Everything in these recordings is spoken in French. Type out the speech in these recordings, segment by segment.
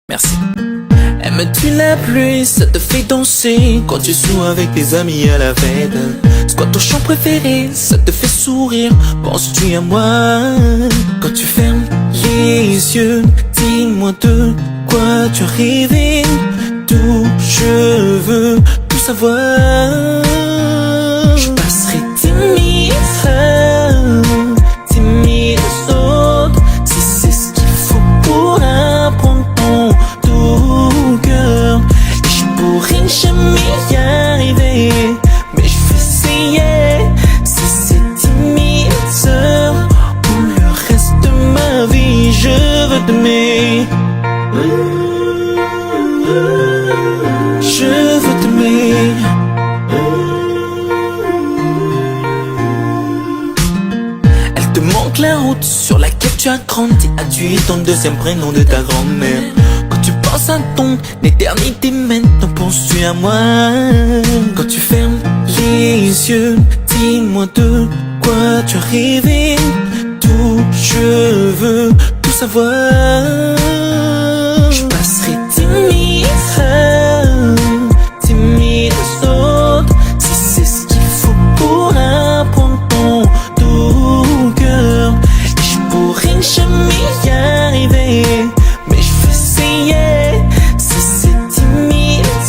Merci. Aimes-tu la pluie, ça te fait danser quand tu joues avec tes amis à la fête. C'est quoi ton chant préféré, ça te fait sourire, penses-tu à moi? Quand tu fermes les yeux, dis-moi de quoi tu as rêvé. Tout, je veux tout savoir. Je passerai 10 000 autres si c'est ce qu'il faut pour apprendre ton tout cœur. Et je pourrais jamais y arriver, mais je vais essayer. Si c'est 10 000 heures pour le reste de ma vie, je veux t'aimer. Je veux t'aimer. Elle te manque la route sur laquelle tu as grandi. As-tu ton deuxième prénom de ta grand-mère? Quand tu penses à ton éternité maintenant, penses-tu à moi? Quand tu fermes les yeux, dis-moi de quoi tu as rêvé. Tout, je veux tout savoir. Je passerai 10 000 autres si c'est ce qu'il faut pour apprendre ton tout cœur. Et je pourrais jamais y arriver, mais je vais essayer. Si c'est 10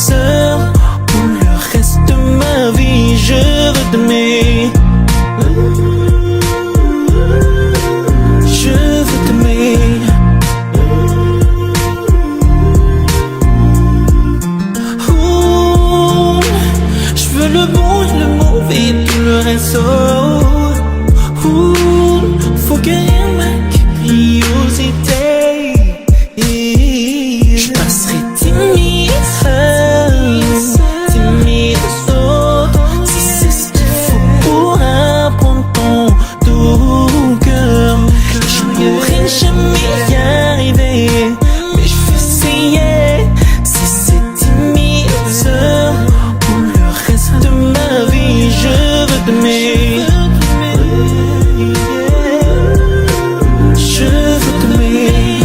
000 heures pour le reste de ma vie, je veux t'aimer. Je veux t'aimer. Le bon et le mauvais, tout le reste. Faut gagner ma curiosité. Je passerai 10 000 autres si c'est ce qu'il faut pour apprendre ton tout cœur. Je pourrais jamais y arriver, mais je vais essayer. Si c'est 10 000 heures pour le reste de ma vie, je veux t'aimer. Je veux t'aimer.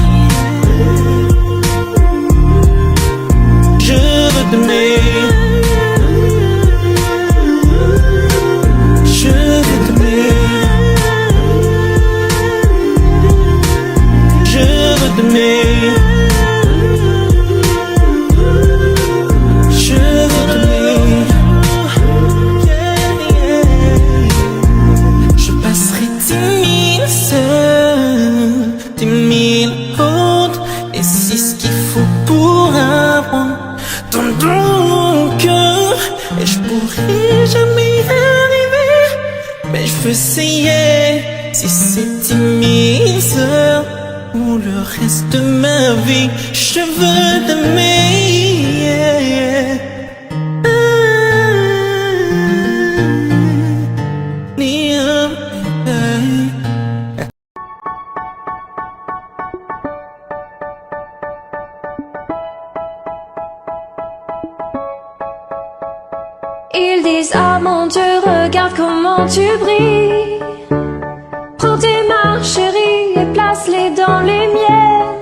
Je veux t'aimer. Je veux t'aimer. Je veux t'aimer. Et je pourrais jamais y arriver, mais je veux essayer. Si c'est 10 000 heures ou le reste de ma vie, je veux t'aimer. Ils disent ah mon Dieu, regarde comment tu brilles. Prends tes mains chérie et place-les dans les miennes.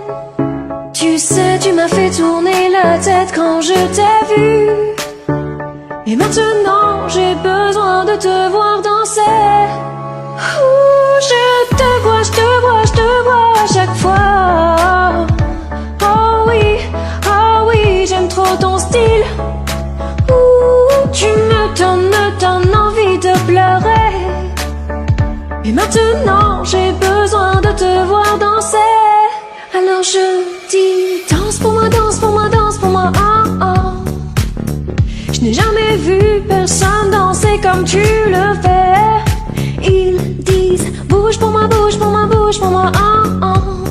Tu sais tu m'as fait tourner la tête quand je t'ai vu. Et maintenant j'ai besoin de te voir danser. Je te vois, je te vois, je te vois à chaque fois. Oh oui, j'aime trop ton style. Tu me donnes envie de pleurer. Et maintenant j'ai besoin de te voir danser. Alors je dis danse pour moi, danse pour moi, danse pour moi, oh, oh. Je n'ai jamais vu personne danser comme tu le fais. Ils disent bouge pour moi, bouge pour moi, bouge pour moi, oh, oh.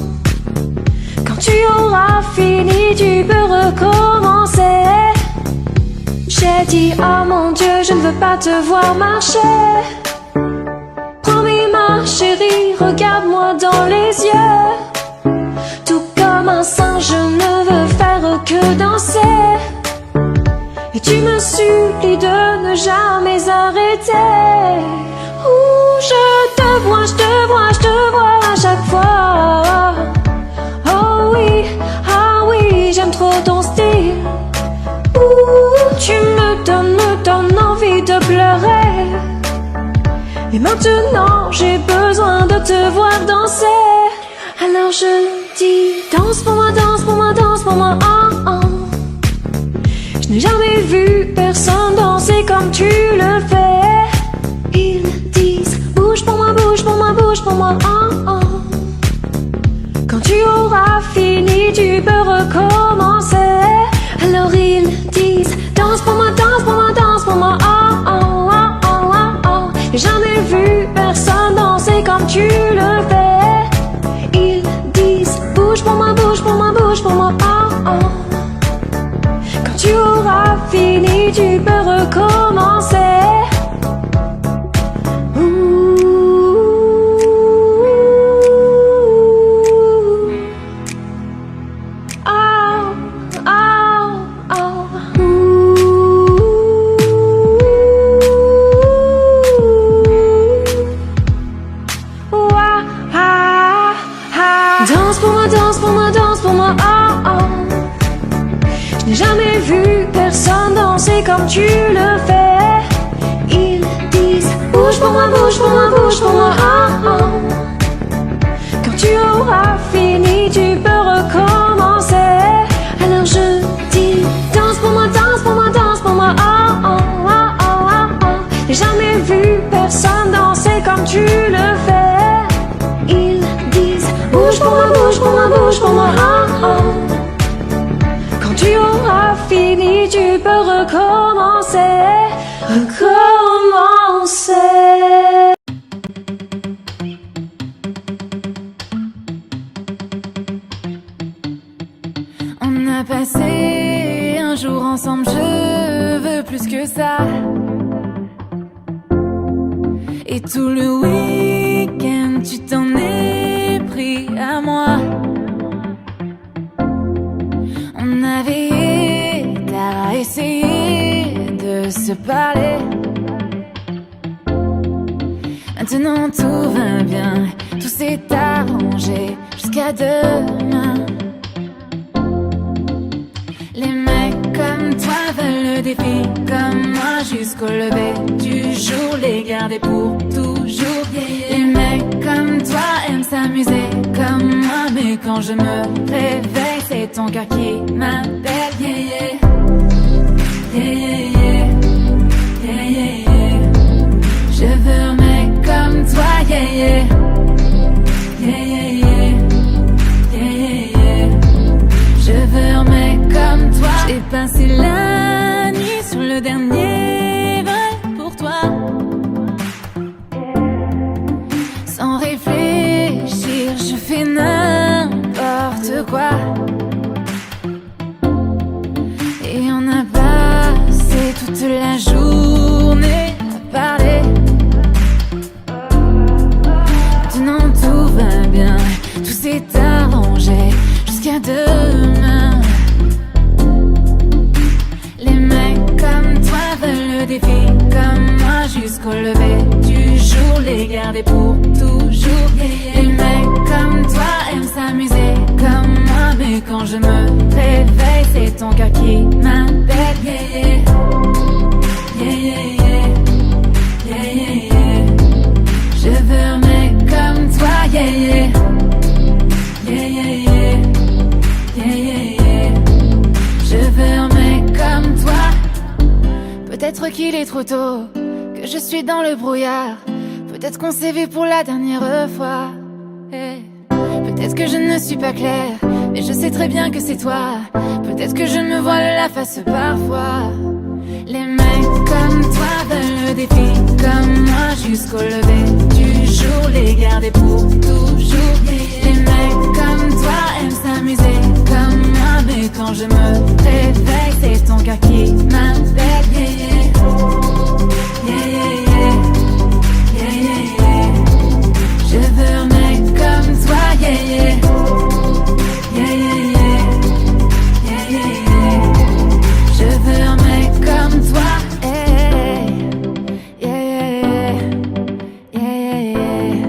Quand tu auras fini tu peux recommencer. J'ai dit oh mon Dieu, je ne veux pas te voir marcher. Prends mes mains chérie, regarde-moi dans les yeux. Tout comme un singe, je ne veux faire que danser. Et tu me supplies de ne jamais arrêter. Je te vois, je te vois, je te vois à chaque fois. Oh oui, oui, j'aime trop ton style. Ouh, tu me donnes envie de pleurer. Et maintenant j'ai besoin de te voir danser. Alors je dis, danse pour moi, danse pour moi, danse pour moi, oh, oh. Je n'ai jamais vu personne danser comme tu le fais. Ils disent, bouge pour moi, bouge pour moi, bouge pour moi, oh, oh. Quand tu auras fini, tu peux recommencer. Alors ils disent, danse pour moi, danse pour moi, danse pour moi, oh, oh, oh, oh, oh, oh. J'ai jamais vu personne danser comme tu le fais. Ils disent, bouge pour moi, bouge pour moi, bouge pour moi, oh, oh. Quand tu auras fini, tu peux recommencer. Jamais vu personne danser comme tu le fais. Ils disent, bouge pour moi, bouge pour moi, bouge pour moi, oh, oh. Quand tu auras fini, tu peux recommencer. Alors je dis, danse pour moi, danse pour moi, danse pour moi, oh, oh, oh, oh, oh, oh. J'ai jamais vu personne danser comme tu le fais. Ils disent, bouge pour moi, bouge pour moi, bouge pour moi, oh, oh. Tu auras fini, tu peux recommencer, recommencer. On a passé un jour ensemble, je veux plus que ça. Et tout le week-end, tu t'en es pris à moi. On avait tard à essayer de se parler. Maintenant tout va bien, tout s'est arrangé jusqu'à demain. Les mecs comme toi veulent le défi comme moi jusqu'au lever du jour, les garder pour toujours. Les mecs comme toi aiment s'amuser comme moi, mais quand je me réveille, c'est ton cœur qui m'appelle. Yeah, yeah. Yeah, yeah, yeah. Yeah, yeah, yeah. Je veux un mec comme toi. Yeah, yeah. Yeah, yeah, yeah. Yeah, yeah, yeah. Je veux un mec comme toi. J'ai passé la nuit sur le dernier vol pour toi. Sans réfléchir, je fais n'importe quoi. Et on a passé toute la journée à parler. Maintenant tout va bien, tout s'est arrangé jusqu'à demain. Les mecs comme toi veulent le défi comme moi jusqu'au lever du jour, les garder pour toujours. Les mecs comme toi aiment s'amuser comme moi, mais quand je me réveille, c'est ton cœur qui m'appelle. Yeah, yeah. Yeah, yeah, yeah. Yeah, yeah, yeah. Je veux un mec comme toi. Yeah, yeah. Yeah, yeah, yeah. Yeah, yeah, yeah. Je veux un mec comme toi. Peut-être qu'il est trop tôt, que je suis dans le brouillard. Peut-être qu'on s'est vu pour la dernière fois. Hey. Peut-être que je ne suis pas claire, mais je sais très bien que c'est toi. Peut-être que je me voile la face parfois. Les mecs comme toi veulent le défi comme moi jusqu'au lever du jour, les garder pour toujours. Les mecs comme toi aiment s'amuser comme moi, mais quand je me réveille, c'est ton cœur qui m'appelle. Yeah, yeah. Yeah, yeah, yeah. Yeah, yeah, yeah. Je veux un mec comme toi. Yeah, yeah. Yeah, yeah, yeah. Yeah, yeah, yeah. Je veux un mec comme toi. Hey. Yeah, yeah, yeah. Yeah, yeah, yeah.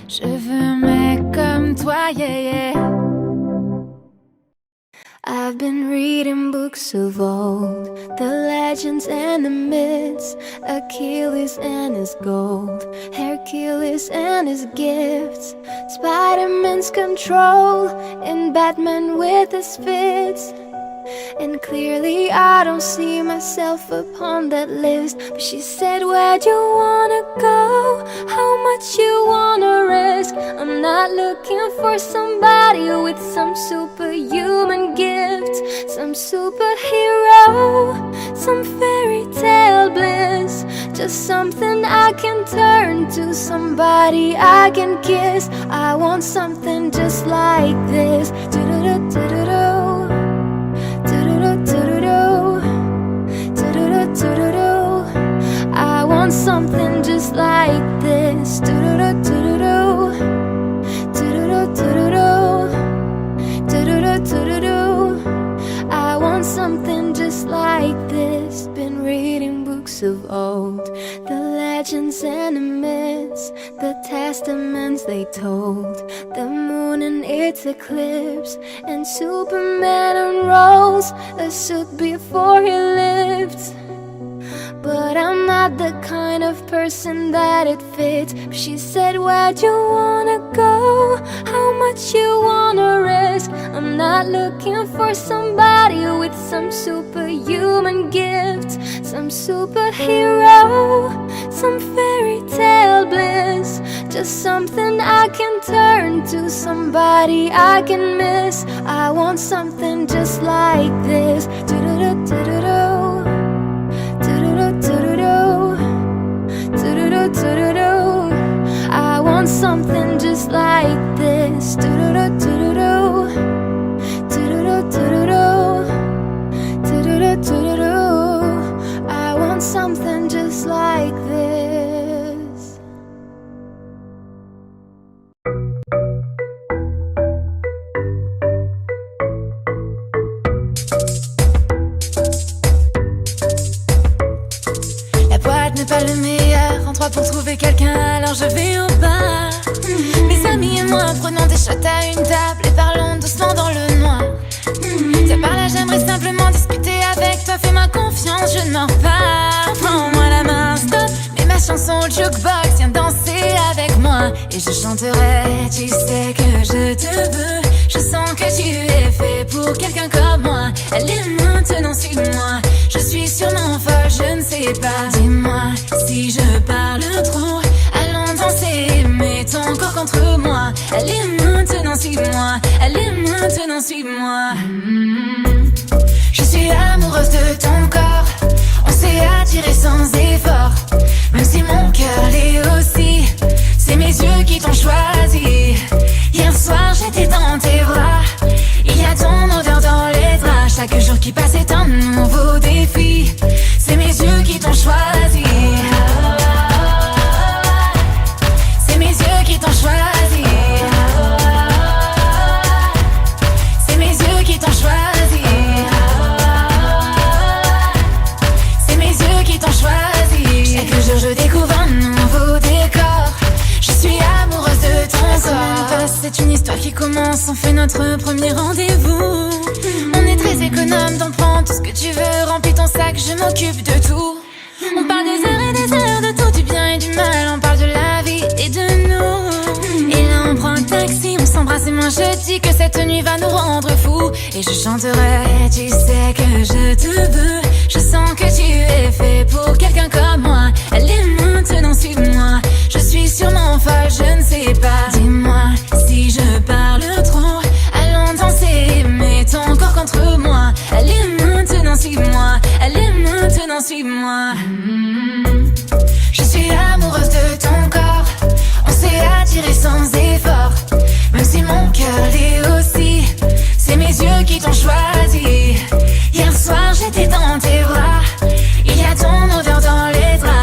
Je veux un mec comme toi. Yeah, yeah. been reading books of old, the legends and the myths, Achilles and his gold, Hercules and his gifts, Spider-Man's control, and Batman with his fits. And clearly I don't see myself upon that list. But she said, where'd you wanna go? How much you wanna risk? I'm not looking for somebody with some superhuman gift, some superhero, some fairy tale bliss. Just something I can turn to, somebody I can kiss. I want something just like this. Do-do-do-do-do-do. I want something just like this. I want something just like this. Been reading books of old, the legends and the myths, the testaments they told, the moon and its eclipse, and Superman unrolls a suit before he lived. But I'm not the kind of person that it fits. But she said, where'd you wanna go? How much you wanna risk? I'm not looking for somebody with some superhuman gift, some superhero, some fairy tale bliss. Just something I can turn to, somebody I can miss. I want something just like this. Do-do-do-do-do-do. I want something just like this. I want something just like this. La boîte n'est pas le meilleur endroit pour trouver quelqu'un, alors je vais au bar. Mes amis et moi prenons des shots à une table et parlons doucement dans le noir. C'est par là, j'aimerais simplement discuter avec toi. Fais-moi confiance, je ne mords pas. Prends-moi la main, stop, mets ma chanson au jukebox, viens danser avec moi. Et je chanterai, tu sais que je te veux. Je sens que tu es fait pour quelqu'un comme moi. Allez maintenant, suis-moi. Je suis sûrement folle, je ne sais pas. Dis-moi si je parle trop. Allons danser, mets ton corps contre moi. Allez maintenant, suis-moi. Allez maintenant, suis-moi. Je suis amoureuse de ton corps. On s'est attiré sans effort. Même si mon cœur l'est aussi. C'est mes yeux qui t'ont choisi. Hier soir j'étais dans tes bras. Il y a ton odeur dans les draps. Chaque jour qui passe est un nouveau défi. C'est mes yeux qui t'ont choisi. C'est mes yeux qui t'ont choisi. C'est mes yeux qui t'ont choisi. C'est mes yeux qui t'ont choisi. Chaque jour je découvre un nouveau décor. Je suis amoureuse de ton corps. C'est une histoire qui commence, on fait notre premier rendez-vous. On est très économe, t'en prends tout ce que tu veux. Remplis ton sac, je m'occupe de tout. On parle des heures et des heures de tout, du bien et du mal. On parle de la vie et de nous. Et là on prend un taxi, on s'embrasse et moi je dis que cette nuit va nous rendre fous. Et je chanterai, tu sais que je te veux. Je sens que tu es fait pour quelqu'un comme moi. Allez maintenant, suis-moi. Je suis sûrement folle, je ne sais pas. Dis-moi si je parle trop. Allons danser, mets ton corps contre moi. Allez maintenant, suis-moi. Allez maintenant, suis-moi. Je suis amoureuse de ton corps. On s'est attiré sans effort. Même si mon cœur l'est aussi. C'est mes yeux qui t'ont choisi. Hier soir j'étais dans tes bras. Il y a ton odeur dans les draps.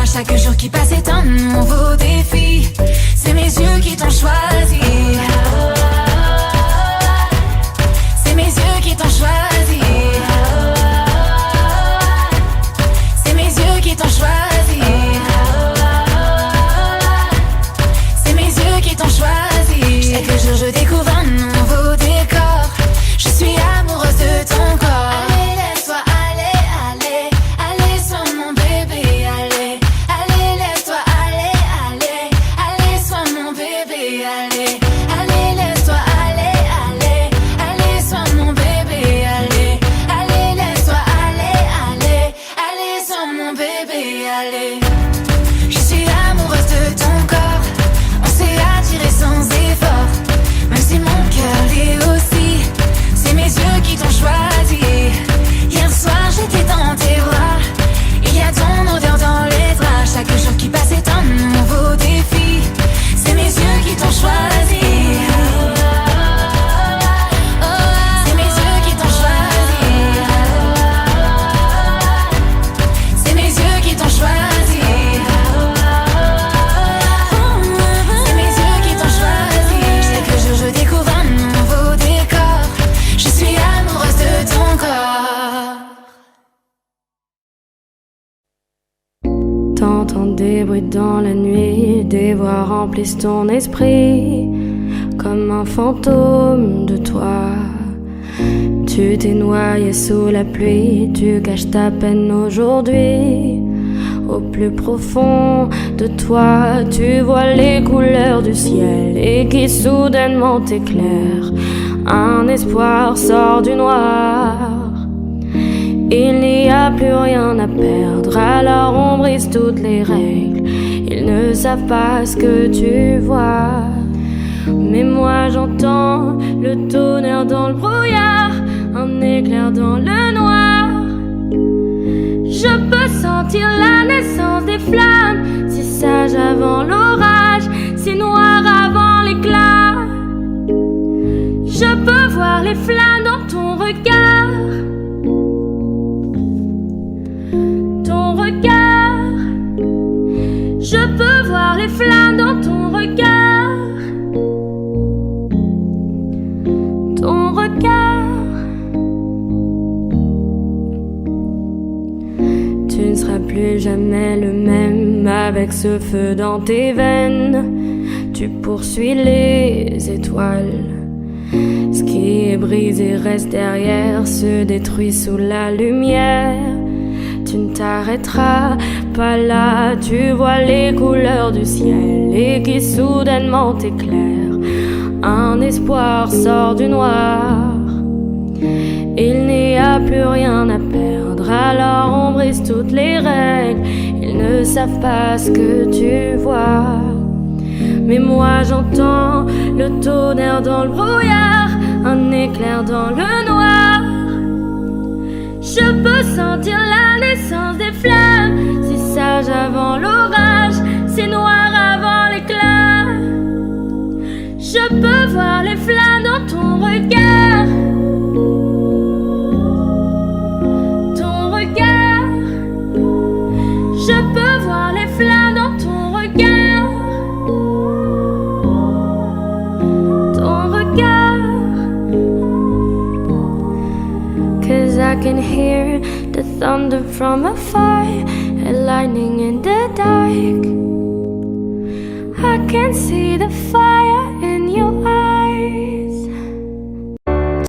des bruits dans la nuit, des voix remplissent ton esprit comme un fantôme de toi. Tu t'es noyé sous la pluie, tu caches ta peine aujourd'hui. Au plus profond de toi, tu vois les couleurs du ciel et qui soudainement t'éclairent. Un espoir sort du noir. Il n'y a plus rien à perdre, alors on brise toutes les règles. Ils ne savent pas ce que tu vois, mais moi j'entends le tonnerre dans le brouillard, un éclair dans le noir. Je peux sentir la naissance des flammes, si sage avant l'orage, si noir avant l'éclat. Je peux voir les flammes dans ton regard. Je peux voir les flammes dans ton regard. Ton regard. Tu ne seras plus jamais le même avec ce feu dans tes veines. Tu poursuis les étoiles. Ce qui est brisé reste derrière, se détruit sous la lumière. Tu ne t'arrêteras pas là, tu vois les couleurs du ciel et qui soudainement t'éclairent. Un espoir sort du noir. Il n'y a plus rien à perdre, alors on brise toutes les règles. Ils ne savent pas ce que tu vois, mais moi j'entends le tonnerre dans le brouillard, un éclair dans le noir. Je peux sentir la naissance des flammes, si sage avant l'orage, si noir avant l'éclat. Je peux voir les flammes dans ton regard. Ton regard. Je peux voir les flammes dans ton regard. Ton regard. 'Cause I can hear the thunder from afar and lightning in the dark. I can see the fire in your eyes.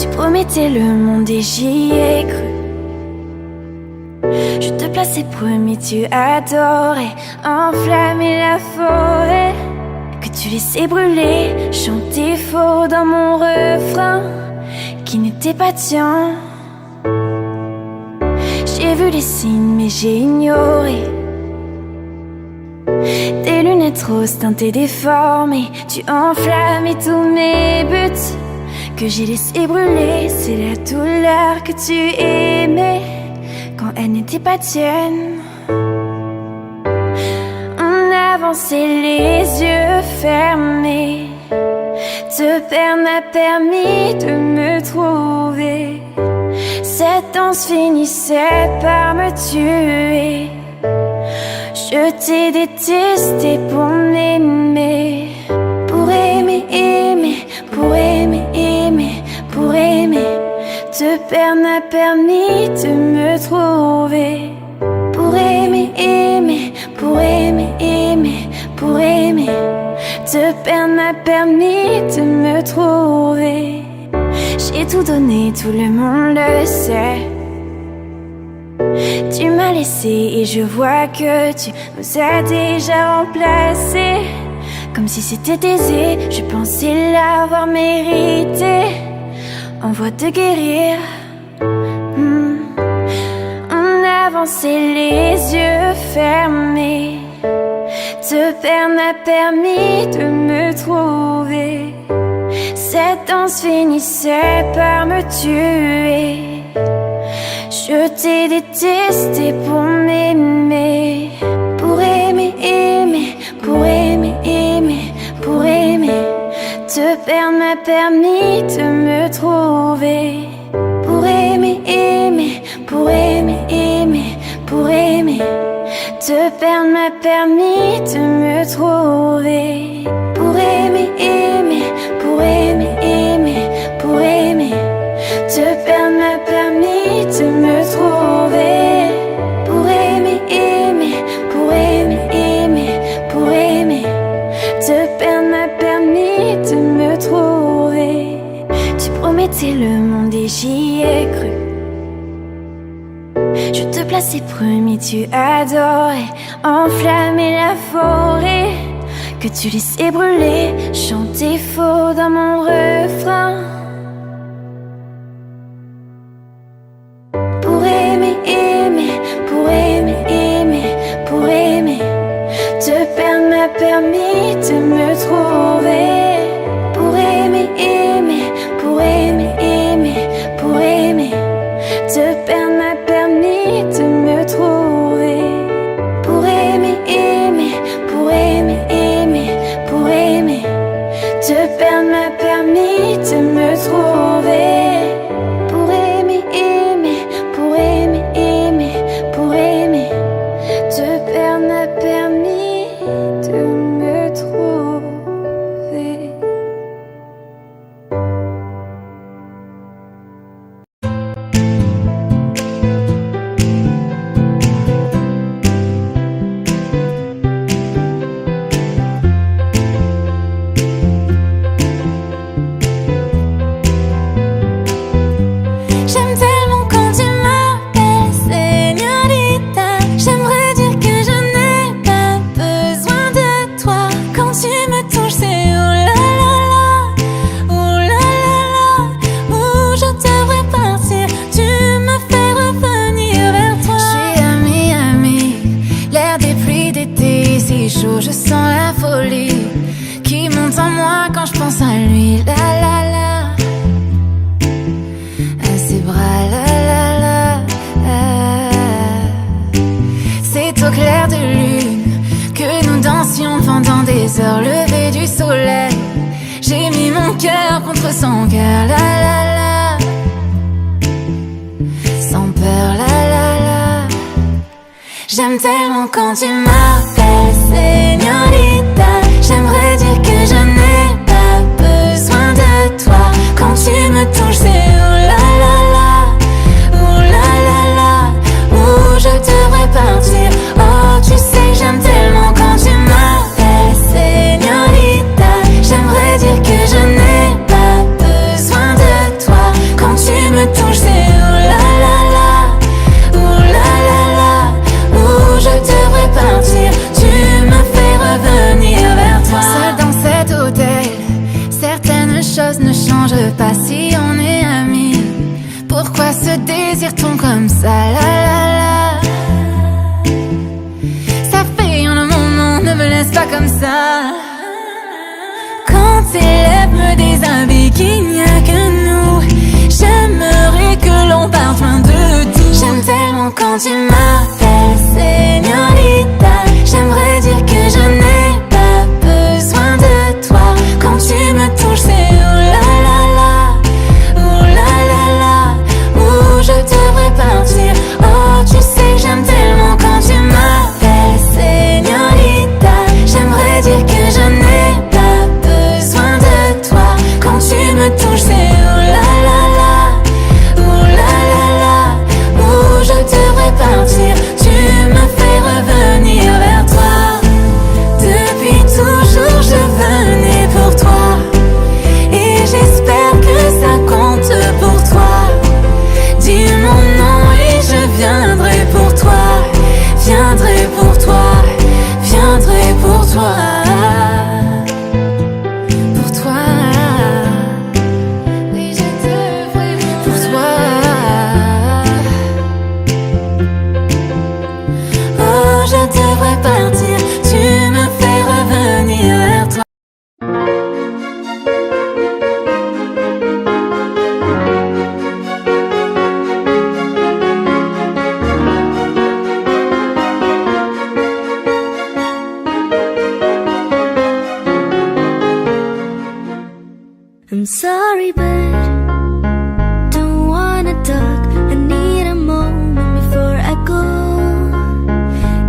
Tu promettais le monde et j'y ai cru. Je te plaçais premier, tu adorais enflammer la forêt que tu laissais brûler, chanter faux dans mon refrain qui n'était pas tien. J'ai vu les signes mais j'ai ignoré. Tes lunettes roses teintées déformées, tu enflammais tous mes buts que j'ai laissé brûler. C'est la douleur que tu aimais quand elle n'était pas tienne. On avançait les yeux fermés. Te perdre m'a permis de me trouver. Cette danse finissait par me tuer. Je t'ai détesté pour m'aimer. Pour aimer, aimer, pour aimer, aimer, pour aimer. Te perdre m'a permis de me trouver. Pour aimer, aimer, pour aimer, aimer, pour aimer. Te perdre m'a permis de me trouver. J'ai tout donné, tout le monde le sait. Tu m'as laissé et je vois que tu nous as déjà remplacés. Comme si c'était aisé, je pensais l'avoir mérité. En voie de guérir. On avançait les yeux fermés. Te perdre m'a permis de me trouver. Cette danse finissait par me tuer. Je t'ai détesté pour m'aimer. Pour aimer, aimer, pour aimer, aimer, pour aimer. Te perdre m'a permis de me trouver. Pour aimer, aimer, pour aimer, aimer, pour aimer. Te perdre m'a permis de me trouver. Pour aimer, aimer, pour aimer, aimer, pour aimer. Te perdre m'a permis de me trouver. Pour aimer, aimer, glacé promis, tu adorais enflammer la forêt, que tu laissais brûler, chanter faux dans mon refrain. Pour aimer, aimer, pour aimer, aimer, pour aimer, te perdre m'a permis de me trouver. Pour aimer, aimer, pour aimer, aimer, pour aimer, te perdre m'a permis de me trouver. Pour aimer, aimer, pour aimer, aimer, pour aimer, te perdre m'a permis de me trouver. Pour aimer, aimer, pour aimer, aimer, pour aimer, te perdre m'a permis de me trouver. J'aime tellement quand tu m'appelles señorita. J'aimerais dire que je n'ai pas besoin de toi. Quand tu me touches, c'est oh là là là, oh là là là. Où je devrais partir, tu me fais revenir vers toi. Je suis amie, amie, l'air des pluies d'été, c'est chaud, je sens la folie qui monte en moi quand je pense à lui. La la la. À ses bras, la la la, c'est au clair de lune que nous dansions pendant des heures levées du soleil. J'ai mis mon cœur contre son cœur, la la la, sans peur, la la la. J'aime tellement quand tu m'appelles señorita. J'aimerais dire que je n'ai pas besoin de toi. Quand tu me touches, c'est oh là là là, oh là là là. Où je devrais partir, oh tu sais j'aime tellement quand tu m'appelles señorita. J'aimerais dire que je n'ai pas besoin de toi. Quand tu me touches, c'est oh là là là, oh là là là. Où je devrais partir, tu me fais revenir vers toi. Seul dans cet hôtel, certaines choses ne changent pas si on est amis. Pourquoi se désire-t-on comme ça, la la la? Ça fait un moment, ne me laisse pas comme ça. Quand tes lèvres me déshabillent, qu'il n'y a que nous, j'aimerais que l'on parte loin de tout. J'aime tellement quand tu m'appelles señorita. J'aimerais dire que je n'ai pas besoin de toi. Quand tu me touches, c'est oh là là là, oh là là là. Où je devrais partir, oh tu sais j'aime tellement quand tu m'appelles señorita. J'aimerais dire que je n'ai pas besoin de toi. Quand tu me touches, c'est oh là là là, oh là là là. Où je devrais partir, tu me fais revenir vers toi. Depuis toujours je venais pour toi, et j'espère que ça compte pour toi. Dis mon nom et je viendrai pour toi, viendrai pour toi, viendrai pour toi, pour toi. Oui, je devrais pour toi. Oh, je devrais partir, tu me fais revenir vers toi. I'm sorry, but don't wanna talk. I need a moment before I go.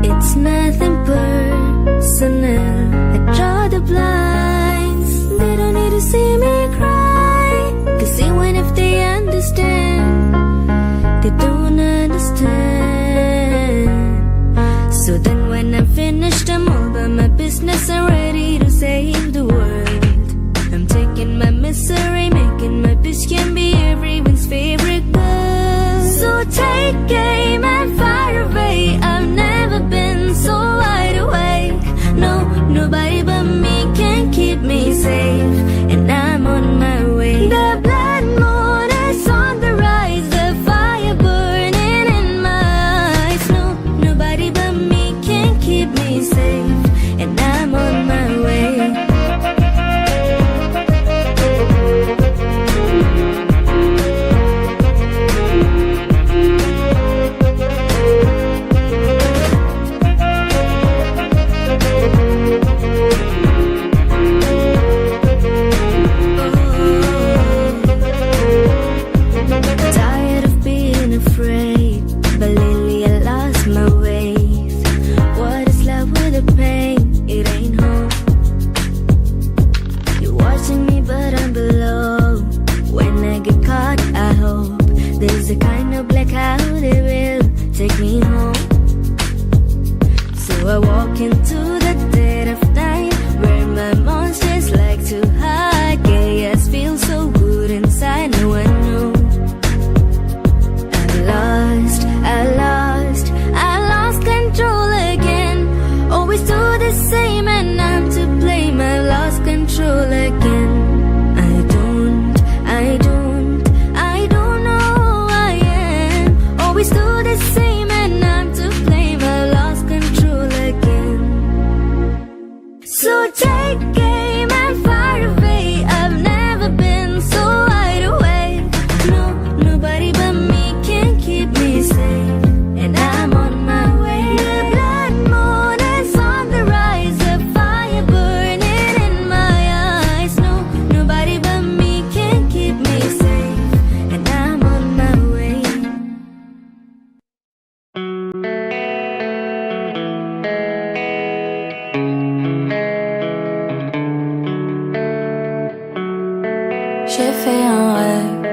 It's nothing personal. I draw the blinds. They don't need to see me cry, 'cause even if they understand, they don't understand. So then when I'm finished, I'm all by my business. I'm ready to save the world. I'm taking my misery, making my bitch can be everyone's favorite girl. So take aim and fire no blackout, it will take me home. So I walk into the dead of night, where my monsters like to hide. Chaos feels so good inside, no one knew. I lost control again. Always do the same and I'm to blame. I lost control again. I don't know who I am. Always do the same and I'm to blame. I lost control again. So take aim and fire away. I've never been so wide awake. No, nobody but me can keep me safe, and I'm on my way. The blood moon is on the rise, a fire burning in my eyes. No, nobody but me can keep me safe, and I'm on my way. J'ai fait un rêve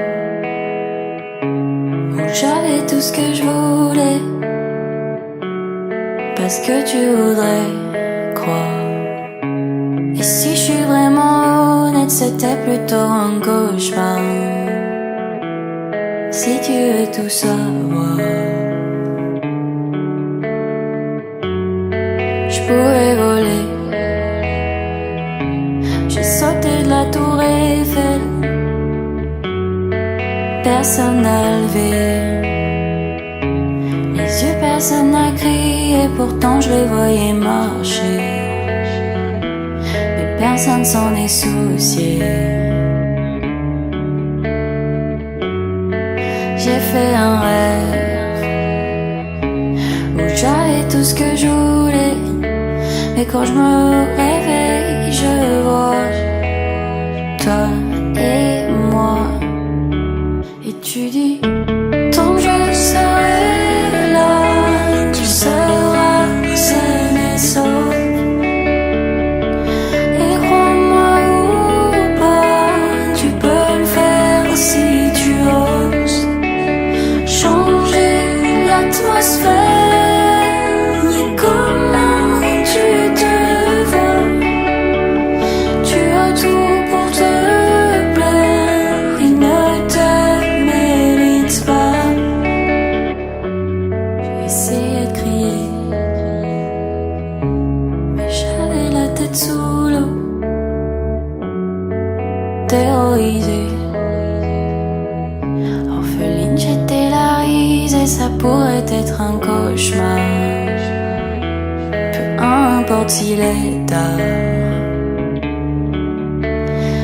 où j'avais tout ce que je voulais, parce que tu voudrais croire. Et si je suis vraiment honnête, c'était plutôt un cauchemar. Si tu veux tout savoir, je pourrais voler. J'ai sauté de la tour Eiffel, personne n'a levé les yeux, personne n'a crié, pourtant je les voyais marcher, mais personne s'en est soucié. J'ai fait un rêve où j'avais tout ce que je voulais, mais quand je me réveille, je vois toi et moi. Et tu dis, tant que je serai là, tu seras saine et sauve. Et crois-moi ou pas, tu peux le faire si tu oses. Changer l'atmosphère, et comment tu te vois. Tu as tout pour te plaire, il ne te mérite pas. J'ai essayé de crier, mais j'avais la tête sous l'eau, terrorisée. Orpheline, j'étais la risée, ça pourrait être un cauchemar. Peu importe s'il est tard,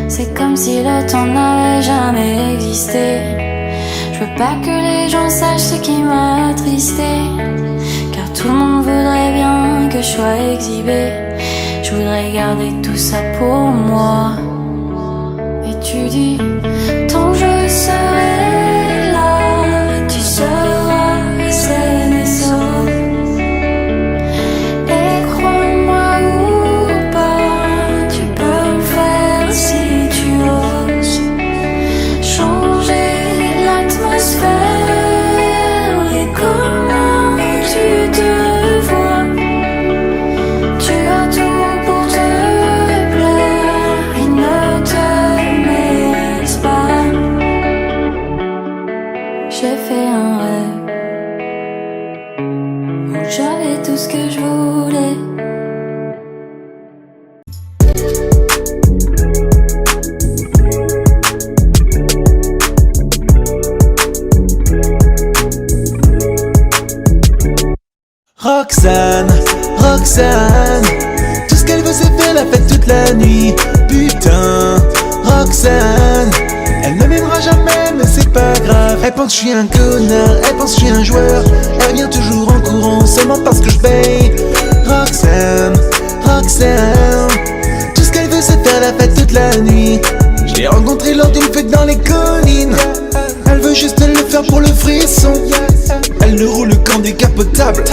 c'est comme si le temps n'avait jamais existé. Je veux pas que les gens sachent ce qui m'a attristé, car tout le monde voudrait bien que je sois exhibé. Je voudrais garder tout ça pour moi. Et tu dis, tant que je serai là, tu seras saine et sauve. Et crois-moi ou pas, tu peux le faire si tu oses. Changer l'atmosphère, et comment tu te vois. Tu as tout pour te plaire, il ne te mérite pas. J'ai fait un rêve où j'avais tout ce que je voulais. Roxane, Roxane, tout ce qu'elle veut c'est faire la fête toute la nuit. Putain, Roxane, elle ne m'aimera jamais mais c'est pas grave. Elle pense que je suis un connard, elle pense que je suis un joueur. Elle vient toujours en courant seulement parce que je paye. Roxane, Roxane, tout ce qu'elle veut c'est faire la fête toute la nuit. Je l'ai rencontrée lors d'une fête dans les collines. Elle veut juste le faire pour le frisson. Elle ne roule qu'en décapotable,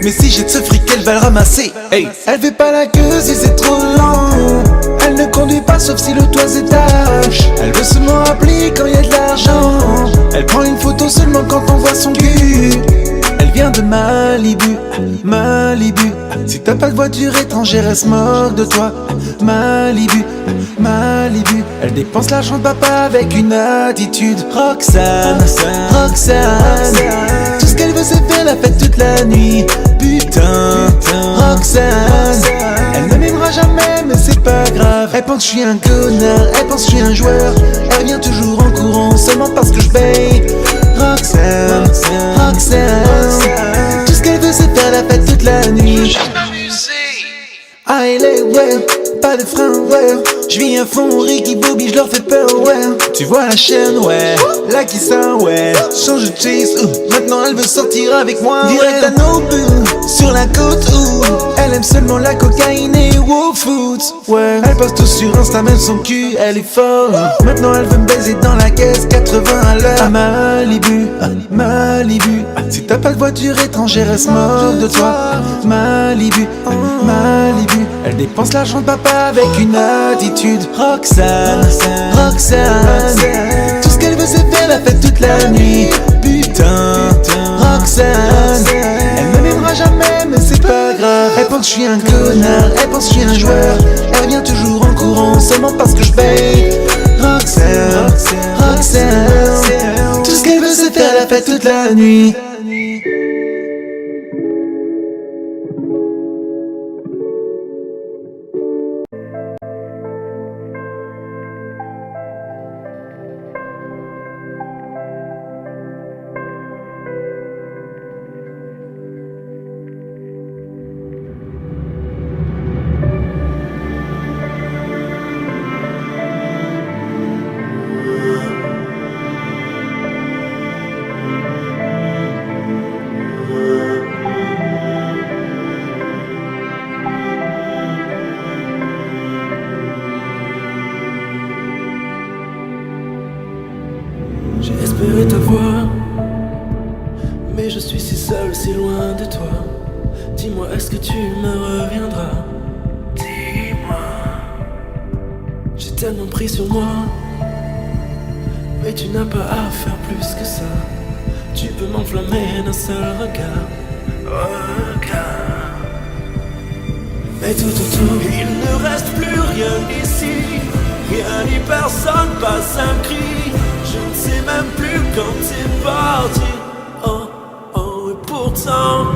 mais si j'ai de ce fric elle va le ramasser. Hey. Elle fait pas la queue si c'est trop lent. Elle ne conduit pas sauf si le toit s'étache. Elle veut seulement appeler quand y a de l'argent. Elle prend une photo seulement quand on voit son cul. Elle vient de Malibu, Malibu. Si t'as pas de voiture étrangère, elle se moque de toi. Malibu, Malibu. Elle dépense l'argent de papa avec une attitude. Roxane, Roxane. Tout ce qu'elle veut c'est faire la fête toute la nuit. Putain, Roxane. Elle ne m'aimera jamais mais c'est pas grave. Elle pense que je suis un connard, elle pense que je suis un joueur. Elle vient toujours en courant seulement parce que je paye. Roxane, Roxane. Tout ce qu'elle veut c'est faire la fête toute la nuit. Ah elle est ouais, pas de frein ouais. Je vis à fond, Ricky Bobby, je leur fais peur ouais. Tu vois la chaîne ouais, la qui ça ouais. Change de chase, maintenant elle veut sortir avec moi. Direct à Nobu, sur la côte elle aime seulement la cocaïne et Whole Foods. Ouais, elle poste tout sur Insta, même son cul, elle est forte. Maintenant elle veut me baiser dans la caisse, 80 à l'heure. À Malibu, Malibu. Si t'as pas de voiture étrangère, elle se moque de toi. Malibu, Malibu. Elle dépense l'argent de papa avec une attitude. Roxane, Roxane. Tout ce qu'elle veut c'est faire la fête toute la nuit. Putain, Roxane. Elle ne m'aimera jamais mais c'est pas grave. Elle pense que je suis un connard, elle pense que je suis un joueur. Elle vient toujours en courant seulement parce que je paye. Roxane, Roxane. Tout ce qu'elle veut c'est faire la fête toute la nuit. J'ai espéré te voir, mais je suis si seul, si loin de toi. Dis-moi, est-ce que tu me reviendras? Dis-moi. J'ai tellement pris sur moi, mais tu n'as pas à faire plus que ça. Tu peux m'enflammer d'un seul regard. Mais tout autour, il ne reste plus rien ici. Rien ni personne, pas un cri. Je ne sais même plus quand t'es parti. Oh, oh, et pourtant,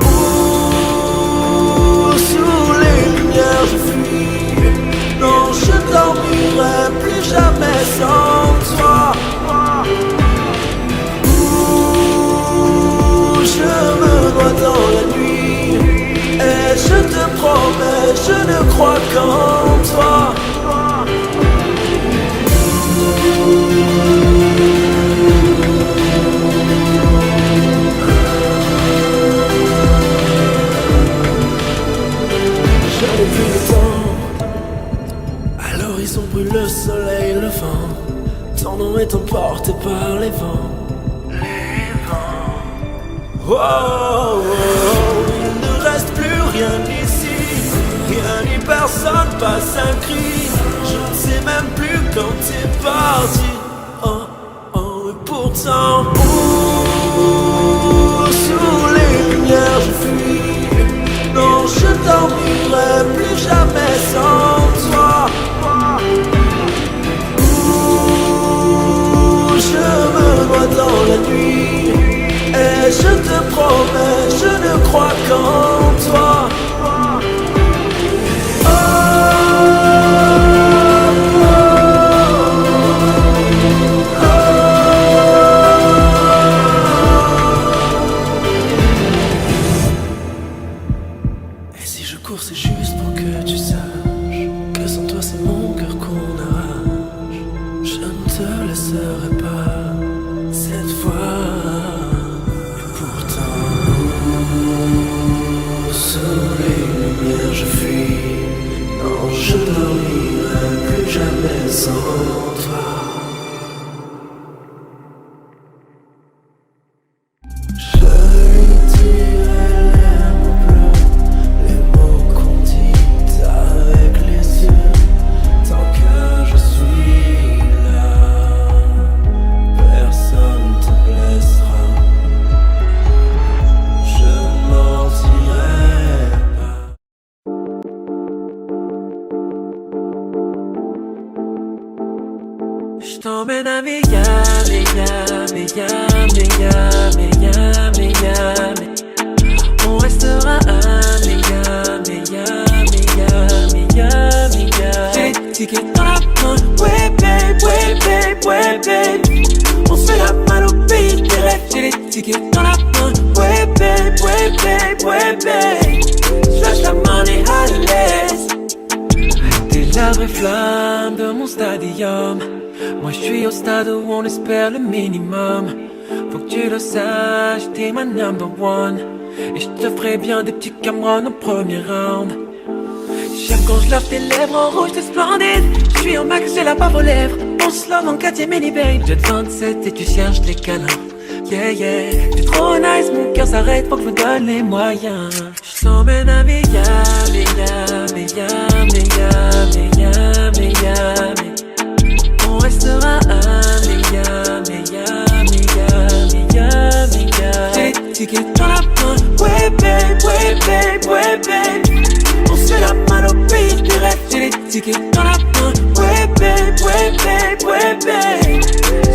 sous les lumières je fuis. Non, je dormirai plus jamais sans toi. Je me noie dans la nuit. Et je te promets, je ne crois qu'en toi. J'avais vu le temps, à l'horizon brûle le soleil, le vent. Ton nom est emporté par les vents. Les vents. Oh, oh, oh, il ne reste plus rien ici. Rien ni personne, pas un cri. Je ne sais même plus quand t'es parti. Oh, oh, et pourtant, sous les lumières je fuis. Non, je dormirai plus jamais sans toi. Je me noie dans la nuit. Et je te promets, je ne crois qu'en toi. Et si je cours, c'est juste pour que tu saches que sans toi, c'est mon cœur qu'on arrache. Je ne te laisserai pas cette fois. Et pourtant, t'emmène à Miami, Miami, Miami, Miami, Miami. On restera à Miami, Miami, Miami, Miami. J'ai des tickets dans la main, ouais babe, ouais babe, ouais babe. On se fait la malle au pays des rêves. J'ai des tickets dans la main, ouais babe, ouais babe, ouais babe. J'lâche la money à l'aise. T'es la vraie flamme de mon stadium. Moi j'suis au stade où on espère le minimum. Faut que tu le saches, t'es ma number one. Et j'te ferai bien des petits Cameron au premier round. J'aime quand j'lave tes lèvres en rouge, t'es splendide. J'suis en max, j'ai la bave aux lèvres. On se love en 4ème mini babe. J'ai 27 et tu cherches les câlins. Yeah yeah, t'es trop nice, mon cœur s'arrête, faut que je me donne les moyens. J't'emmène à Miami, Miami, Miami, Miami, Miami, Miami. On restera à Miami, Miami, Miami, Miami, Miami. J'ai des tickets dans la main, ouais babe, ouais babe, ouais babe. On se fait la malle au pays des rêves. J'ai des tickets dans la main, ouais babe, ouais babe, ouais babe.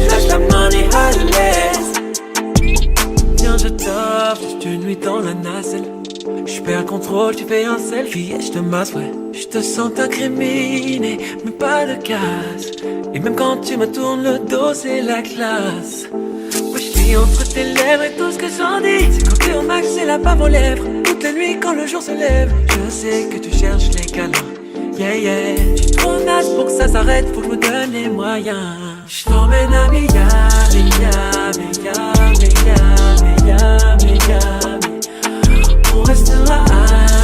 J'lâche la money à l'aise. Viens je t'offre juste une nuit dans la nacelle. J'perds le contrôle, tu fais un selfie et j'te masse, ouais. J'te sens incriminé, mais pas de casse. Et même quand tu me tournes le dos, c'est la classe. Moi j'suis entre tes lèvres et tout ce que j'en dis. C'est quand t'es au max, c'est la bave aux lèvres. Toute la nuit quand le jour se lève. Je sais que tu cherches les câlins. Yeah yeah, j'suis trop naze pour que ça s'arrête, faut que je me donne les moyens. J't'emmène à Miami, Miami, Miami, Miami, Miami, Miami. On restera à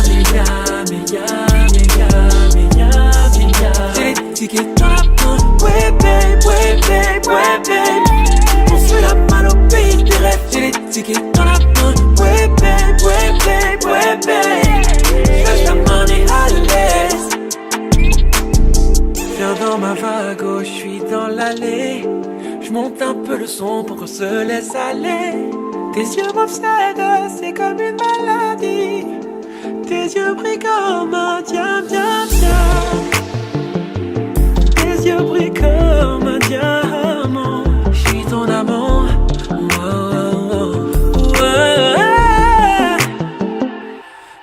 Miami, Miami, Miami, Miami, Miami. J'ai des tickets dans la main, ouais babe, ouais babe, ouais babe. On se fait la malle au pays des rêves. J'ai des tickets dans la main, ouais babe, ouais babe, ouais babe. J'lâche la money à l'aise. Viens dans ma vague, oh, j'suis dans l'allée. J'monte un peu le son pour qu'on se laisse aller. Tes yeux m'obsèdent, c'est comme une maladie. Tes yeux brillent comme un diamant, tes yeux brillent comme un diamant. J'suis ton amant,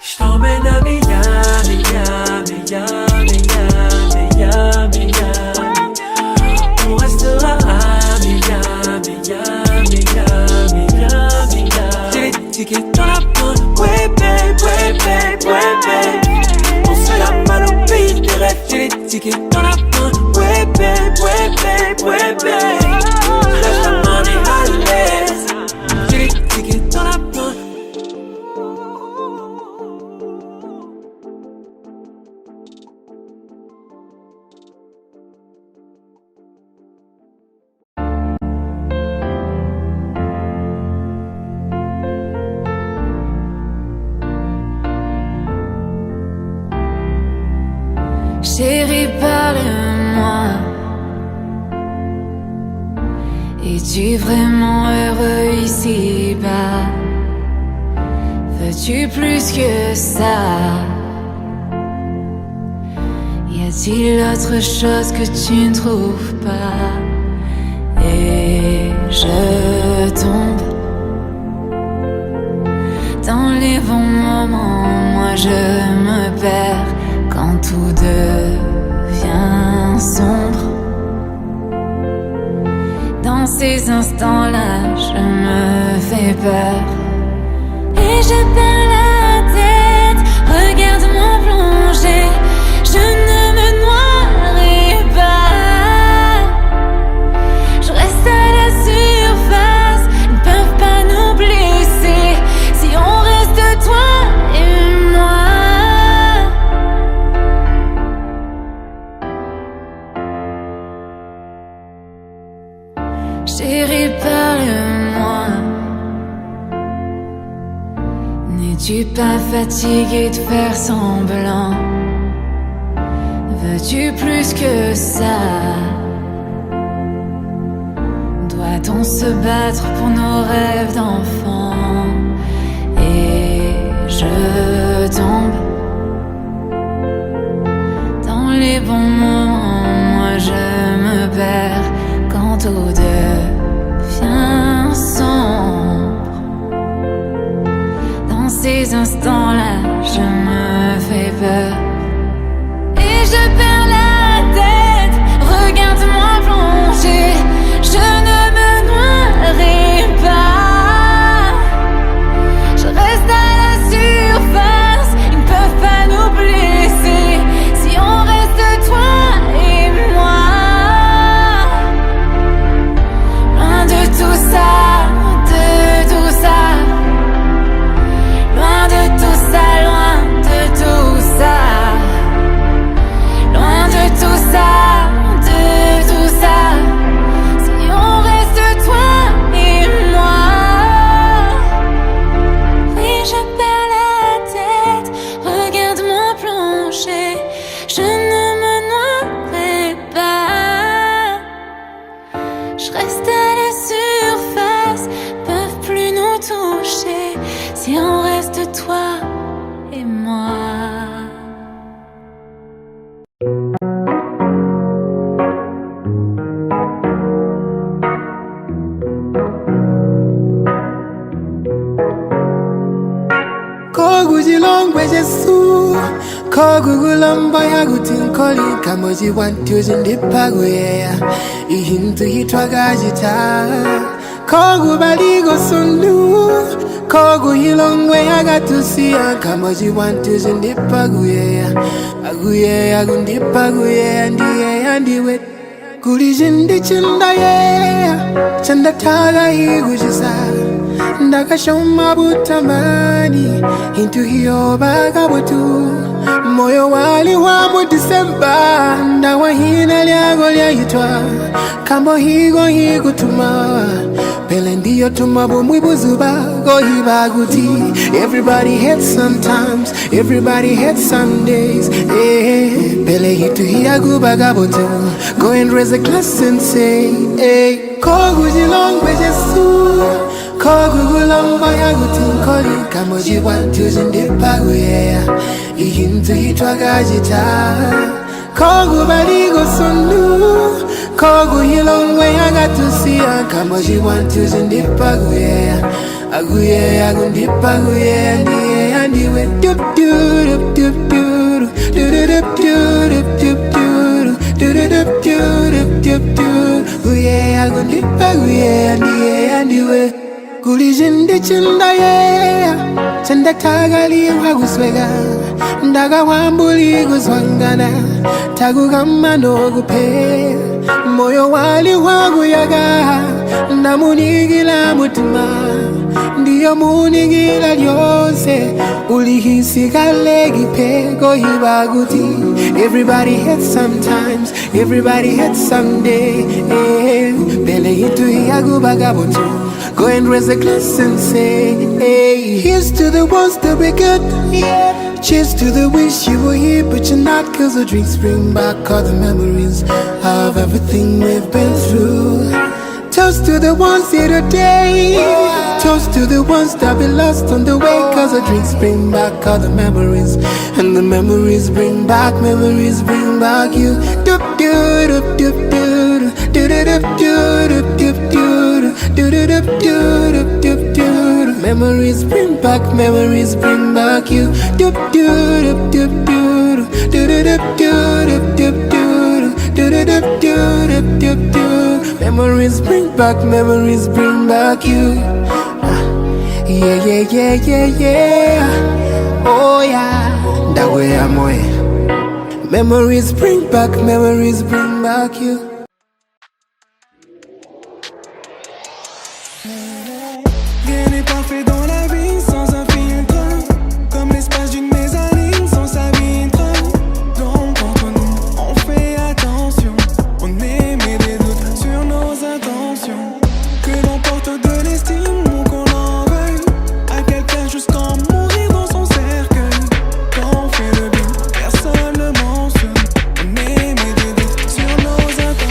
j't'emmène à Miami, Miami, Miami, Miami, Miami, Miami. On restera à Miami, Miami, Miami, Miami, Miami. J'ai des tickets dans la main, ouais babe, ouais babe, ouais babe. On se fait la malle au pays des rêves. J'ai des tickets dans la main, ouais babe, ouais babe, ouais babe. Lâche la money à l'aise. J'ai des tickets dans la main. Chérie, parle-moi. Es-tu vraiment heureux ici-bas? Veux-tu plus que ça? Y a-t-il autre chose que tu ne trouves pas? Et je tombe dans les bons moments, moi je me perds quand tout devient sombre. Dans ces instants-là, je me fais peur et je perds la tête. Regarde-moi plonger, je ne me noierai pas. Je reste à la surface, ils ne peuvent pas nous blesser si on reste toi et moi. Chérie, parle-moi. N'es-tu pas fatigué de faire semblant? Veux-tu plus que ça? Doit-on se battre pour nos rêves d'enfant? Et je tombe dans les bons moments, moi je me perds quand tout ces instants-là, je me fais peur. Et je perds la tête, regarde-moi plonger. Je ne me noierai pas. Je reste à la surface, ils ne peuvent pas nous blesser. Si on reste toi et moi, loin de tout ça, de tout ça. Loin de tout ça, loin de tout ça. Loin de tout ça, de tout ça. Si on reste toi et moi. Oui, je perds la tête, regarde-moi plonger. Je ne me noierai pas. Je reste à la surface, peuvent plus nous toucher. Si on reste toi et moi. Kogujilongwe Jesu Kogugulamba yagutinkoli Kamoji wantuzi ndipaguye Ihintu hitwagajita Kogubaligo sundu Koguhilongwe yagatusia Kamoji wantuzi ndipaguye Aguye agundipaguye Andiye andiwe Kulijindi chindaye Chanda taga higujisa Ndakashoma butamani Into hiyo bagabutu Moyo wali wa mu December Ndawa hina lyago lyayitwa Kambo higo tuma Pele ndiyo tuma bumwibuzuba Gohi baguti Everybody hates sometimes Everybody hates some days Pele hitu hiyagu bagabutu Go and raise a glass and say Kogujilongwe Jesu Kogugulamba yagutinkoli Kamoji wantuzi ndipaguye Ihintu hitwagajita Kogubaligo sundu Koguhilongwe yagatusia Kamoji wantuzi ndipaguye Aguye agundipaguye Andiye andiwe Dup dup dup dup dup dup dup dup dup dup Uye agundipaguye Andiye andiwe Kulijindi chindaye Chanda tagali waguswega Ndaga wambuli guzwangana Tagugama no gupe Moyo wali waguyaga Ndamunigila mutima Ndiyo munigila lyose Ulihisi galegi pego hibaguti Everybody hates sometimes Everybody hates someday Bele hitu hiyagu bagabutu Go and raise a glass and say, hey, here's to the ones that we good, yeah. Cheers to the wish you were here, but you're not. Cause the drinks bring back all the memories of everything we've been through. Toast to the ones here today. Toast to the ones that we lost on the way. Cause the drinks bring back all the memories. And the memories bring back you. Doop doo doop doop doo doo doop doo doop doop doo doo doop doo doop doop doo. Memories bring back you. Doop doo doop doop doo doo doop doo doop doop doo doo doop doo doop doop doo. Memories bring back you. Yeah. Oh yeah, that way I'm way. Memories bring back you. Rien n'est parfait dans la vie sans un filtre. Comme l'espace d'une mezzanine sans sa vitre. Donc entre nous, on fait attention. On émet des doutes sur nos intentions. Que l'on porte de l'estime ou qu'on en veuille à quelqu'un jusqu'en mourir dans son cercueil. Quand on fait le bien, personne ne mentionne. On émet des doutes sur nos intentions.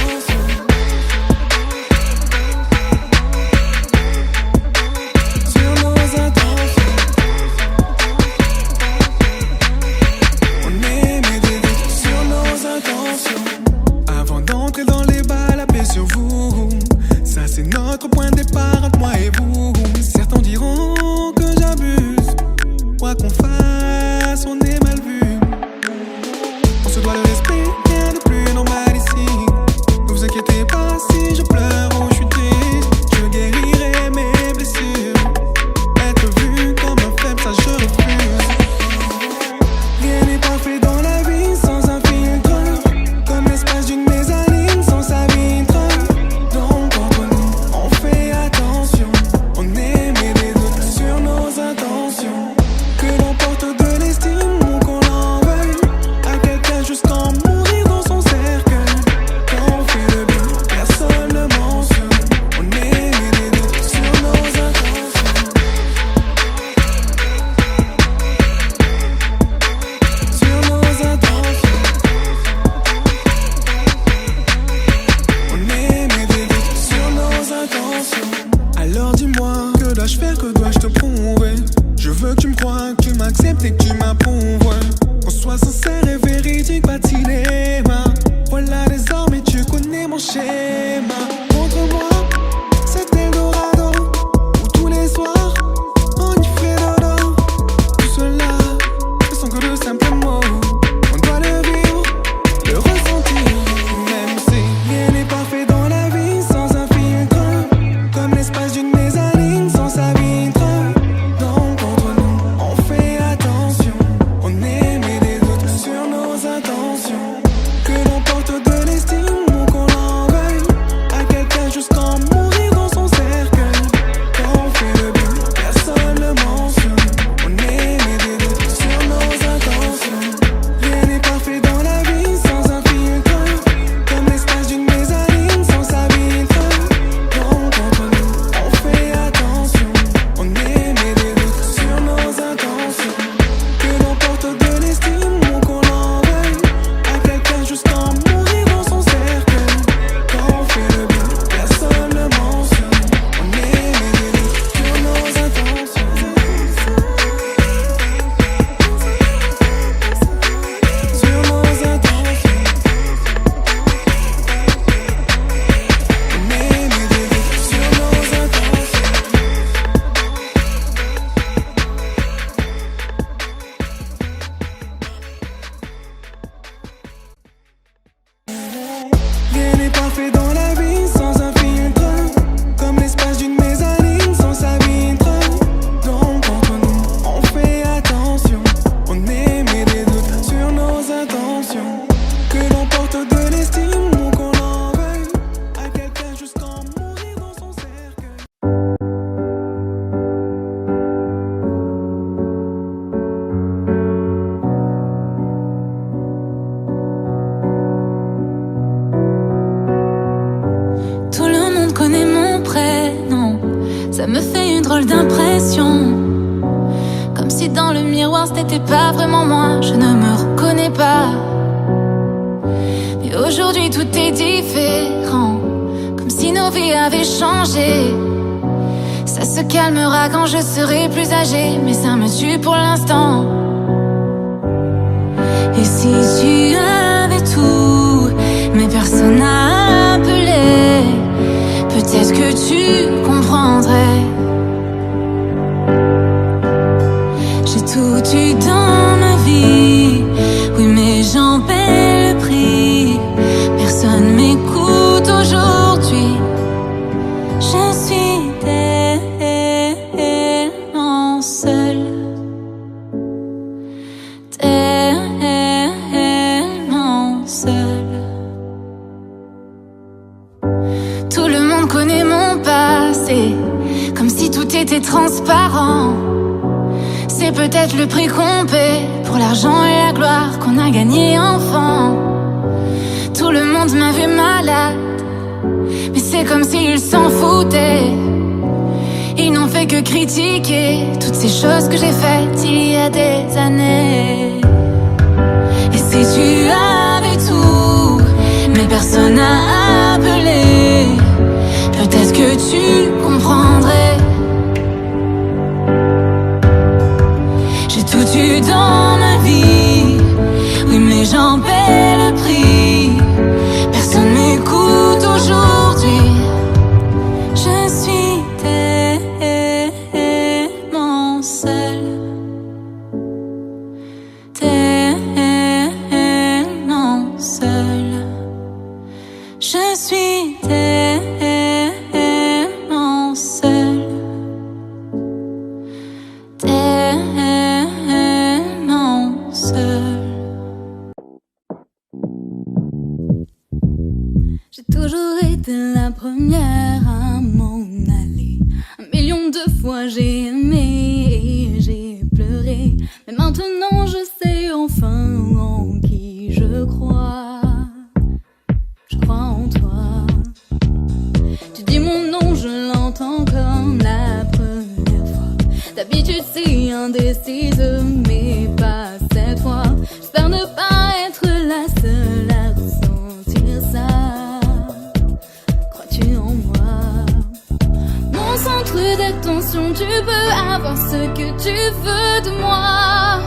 dans le miroir, ce n'était pas vraiment moi. Je ne me reconnais pas. Mais aujourd'hui tout est différent, comme si nos vies avaient changé. Ça se calmera quand je serai plus âgée, mais ça me tue pour l'instant. Et si tu avais tout, mais personne n'a appelé, peut-être que tu comprendrais. J'ai tout eu dans ma vie, oui mais j'en paie le prix. Personne m'écoute aujourd'hui. Je suis tellement seule, tellement seule. Tout le monde connaît mon passé, comme si tout était transparent. C'est peut-être le prix qu'on paie pour l'argent et la gloire qu'on a gagné enfant. Tout le monde m'a vu malade, mais c'est comme s'ils s'en foutaient. Ils n'ont fait que critiquer toutes ces choses que j'ai faites il y a des années. Et si tu avais tout, mais personne n'a appelé, peut-être que tu comprendrais. J'ai tout eu dans ma vie, oui mais j'en paie le prix. Personne m'écoute aujourd'hui. Je suis tellement seule, tellement seule. Je suis tellement seule, tellement seule. J'ai toujours été la première à m'en aller. 1 million de fois j'ai aimé et j'ai pleuré. Mais maintenant je sais enfin en qui je crois. Je crois en toi. Tu dis mon nom, je l'entends comme la première fois. D'habitude c'est indécise, mais pas cette fois. J'espère ne pas être la seule à ressentir ça. Crois-tu en moi? Mon centre d'attention, tu peux avoir ce que tu veux de moi.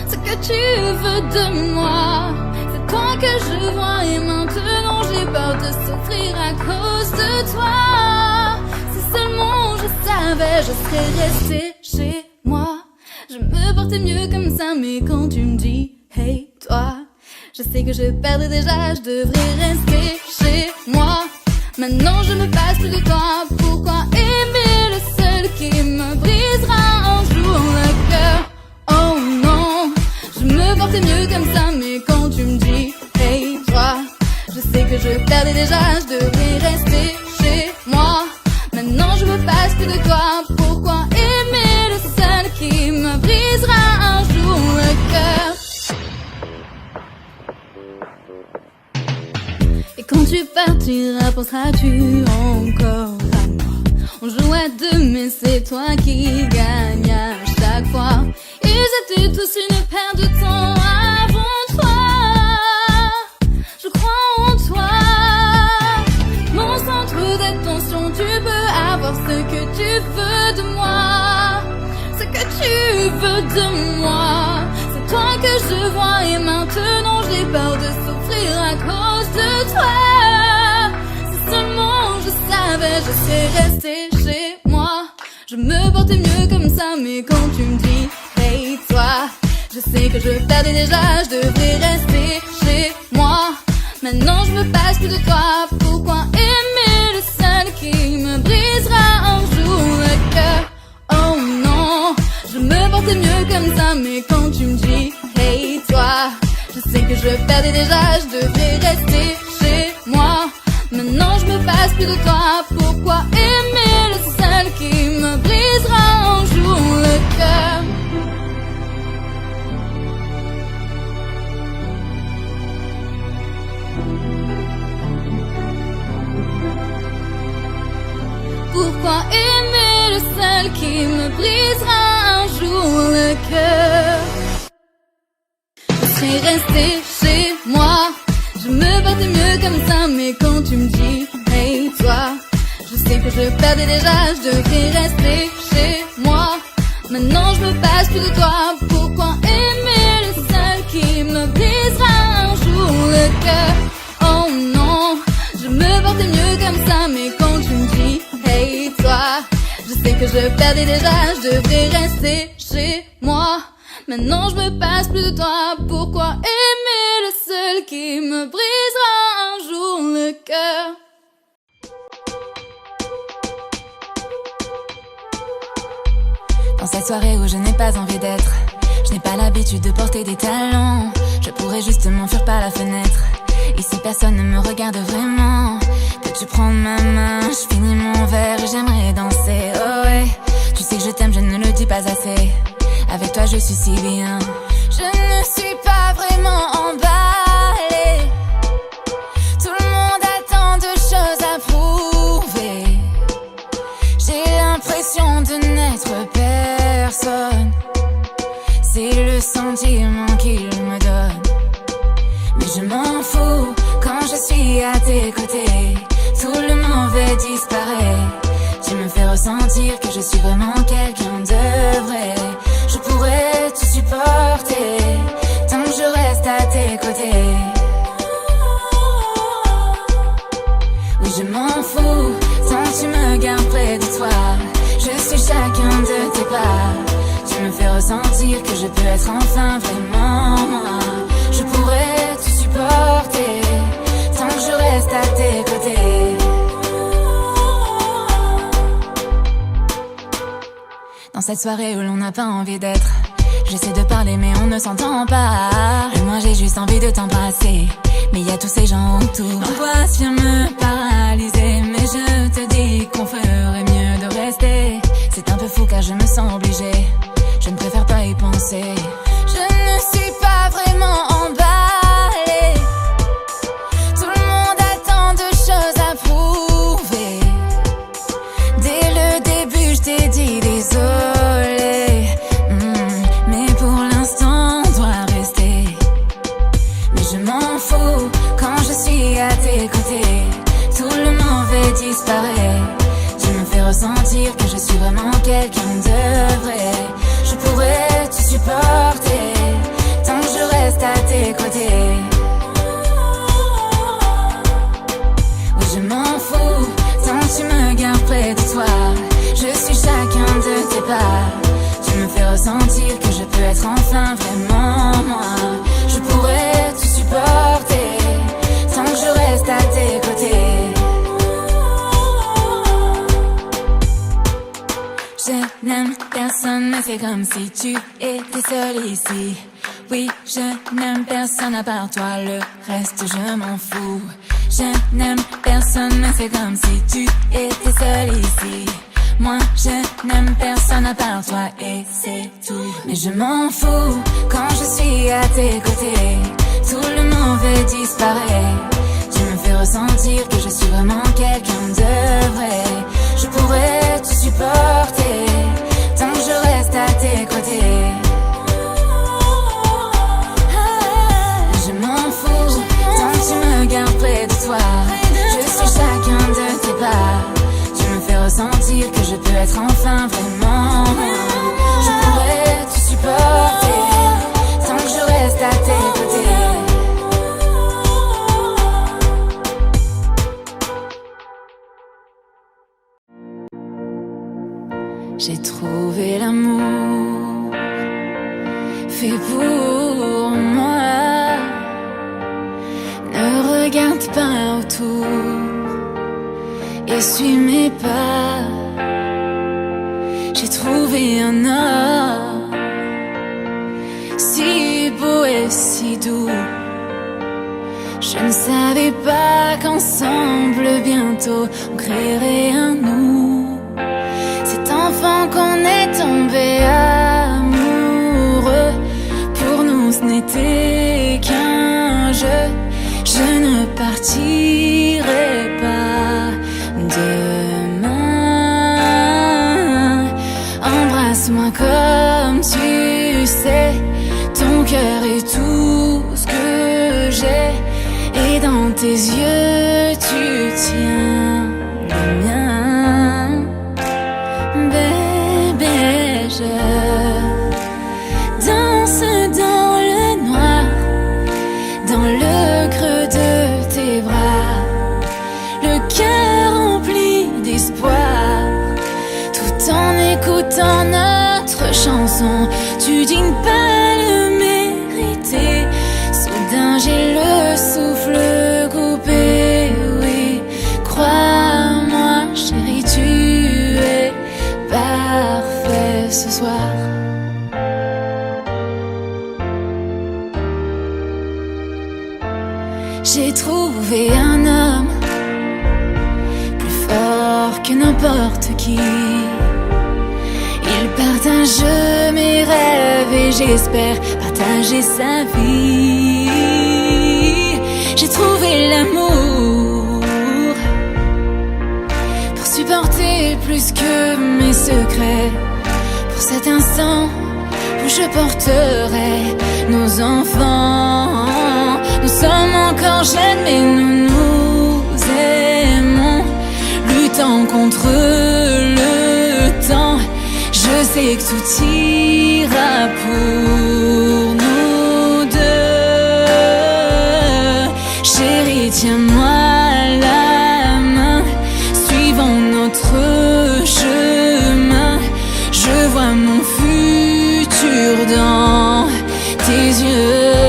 Ce que tu veux de moi, c'est toi que je vois. Et maintenant j'ai peur de souffrir à cause de toi. Si seulement je savais, je serais restée chez moi. Je me portais mieux comme ça, mais quand tu me dis hey toi, je sais que je perdais déjà, je devrais rester chez moi. Maintenant je me passe plus de toi. Pourquoi aimer le seul qui me brisera un jour le cœur? Oh non, je me portais mieux comme ça, mais quand tu me dis hey toi, je sais que je perdais déjà, je devrais rester chez moi. Maintenant je me passe plus de toi. Pourquoi aimer le seul qui me brisera un jour le cœur? Et quand tu partiras, penseras-tu encore à moi? On joue à deux, mais c'est toi qui gagne à chaque fois. Ils étaient tous une paire de temps avant toi. Je crois en toi. Mon centre d'attention, tu peux avoir ce que tu veux de moi. Ce que tu veux de moi, c'est toi que je vois. Et maintenant j'ai peur de souffrir à cause de toi. Si seulement je savais, je serais restée chez moi. Je me portais mieux comme ça, mais quand tu me dis hey toi, je sais que je perdais déjà, je devrais rester chez moi. Maintenant je me passe plus de toi. Pourquoi aimer le seul qui me brisera un jour le cœur? Oh non, je me portais mieux comme ça, mais quand tu me dis hey toi, je sais que je perdais déjà, je devrais rester chez moi. Maintenant je me passe plus de toi. Pourquoi aimer le seul qui me brisera un jour le cœur? Pourquoi aimer le seul qui me brisera un jour le cœur? je perdais déjà, je devrais rester chez moi. Maintenant je me passe plus de toi. Pourquoi aimer le seul qui me brisera un jour le cœur? Oh non, je me portais mieux comme ça. Mais quand tu me dis hey toi, je sais que je perdais déjà, je devrais rester chez moi. Maintenant je me passe plus de toi. Pourquoi aimer le seul qui me brisera un jour le cœur? Dans cette soirée où je n'ai pas envie d'être, je n'ai pas l'habitude de porter des talons. Je pourrais juste m'enfuir par la fenêtre. Ici personne ne me regarde vraiment. Peux-tu prendre ma main? Je finis mon verre et j'aimerais danser. Oh ouais, tu sais que je t'aime, je ne le dis pas assez. Avec toi je suis si bien. Je ne suis pas vraiment emballée. Tout le monde a tant de choses à prouver. J'ai l'impression de n'être personne. C'est le sentiment qu'il me donne. Mais je m'en fous quand je suis à tes côtés. Tout le mauvais disparaît. Tu me fais ressentir que je suis vraiment quelqu'un de vrai. Je pourrais tout supporter tant que je reste à tes côtés. Oui, je m'en fous tant que tu me gardes près de toi. Je suis chacun de tes pas. Tu me fais ressentir que je peux être enfin vraiment moi. Je pourrais tout supporter tant que je reste à tes côtés. Dans cette soirée où l'on n'a pas envie d'être, j'essaie de parler mais on ne s'entend pas. Et moi j'ai juste envie de t'embrasser, mais y a tous ces gens autour. L'angoisse vient me paralyser, mais je te dis qu'on ferait mieux de rester. C'est un peu fou car je me sens obligée. Je ne préfère pas y penser. Je ne suis pas vraiment emballée. Tout le monde a tant de choses à prouver. Dès le début je t'ai dit désolé. Mais pour l'instant on doit rester. Mais je m'en fous quand je suis à tes côtés. Tout le mauvais disparaît. Tu me fais ressentir que je suis vraiment quelqu'un de vrai. Je pourrais tout supporter tant que je reste à tes côtés. Oui, je m'en fous tant que tu me gardes près de toi. Je suis chacun de tes pas. Tu me fais ressentir que je peux être enfin vraiment moi. Je pourrais tout supporter tant que je reste à tes côtés. Je n'aime personne, mais c'est comme si tu étais seule ici. Oui, je n'aime personne à part toi, le reste je m'en fous. Je n'aime personne, mais c'est comme si tu étais seule ici. Moi, je n'aime personne à part toi et c'est tout. Mais je m'en fous quand je suis à tes côtés. Tout le mauvais disparaît. Tu me fais ressentir que je suis vraiment quelqu'un de vrai. Je pourrais tout supporter tant que je reste à tes côtés. Je m'en fous tant que tu me gardes près de toi. Je suis chacun de tes pas. Tu me fais ressentir que je peux être enfin vraiment moi. Je pourrais tout supporter tant que je reste à tes côtés. J'ai trouvé l'amour fait pour moi. Ne regarde pas autour et suis mes pas. J'ai trouvé un homme si beau et si doux. Je ne savais pas qu'ensemble bientôt on créerait un nous. Cet enfant qu'on est tombé amoureux, pour nous ce n'était qu'un jeu. Je ne partirai pas demain. Embrasse-moi comme tu sais. Ton cœur est tout ce que j'ai. Et dans tes yeux tu tiens le mien. chanson. Tu dis ne pas le mériter. Soudain j'ai le souffle coupé. Oui, crois-moi chérie, tu es parfait ce soir. J'ai trouvé un homme plus fort que n'importe qui. Il partage mes rêves et j'espère partager sa vie. J'ai trouvé l'amour pour supporter plus que mes secrets. Pour cet instant où je porterai nos enfants. Nous sommes encore jeunes mais nous nous aimons. Luttant contre le temps, je sais que tout ira pour nous deux. Chérie, tiens-moi la main, suivons notre chemin. Je vois mon futur dans tes yeux.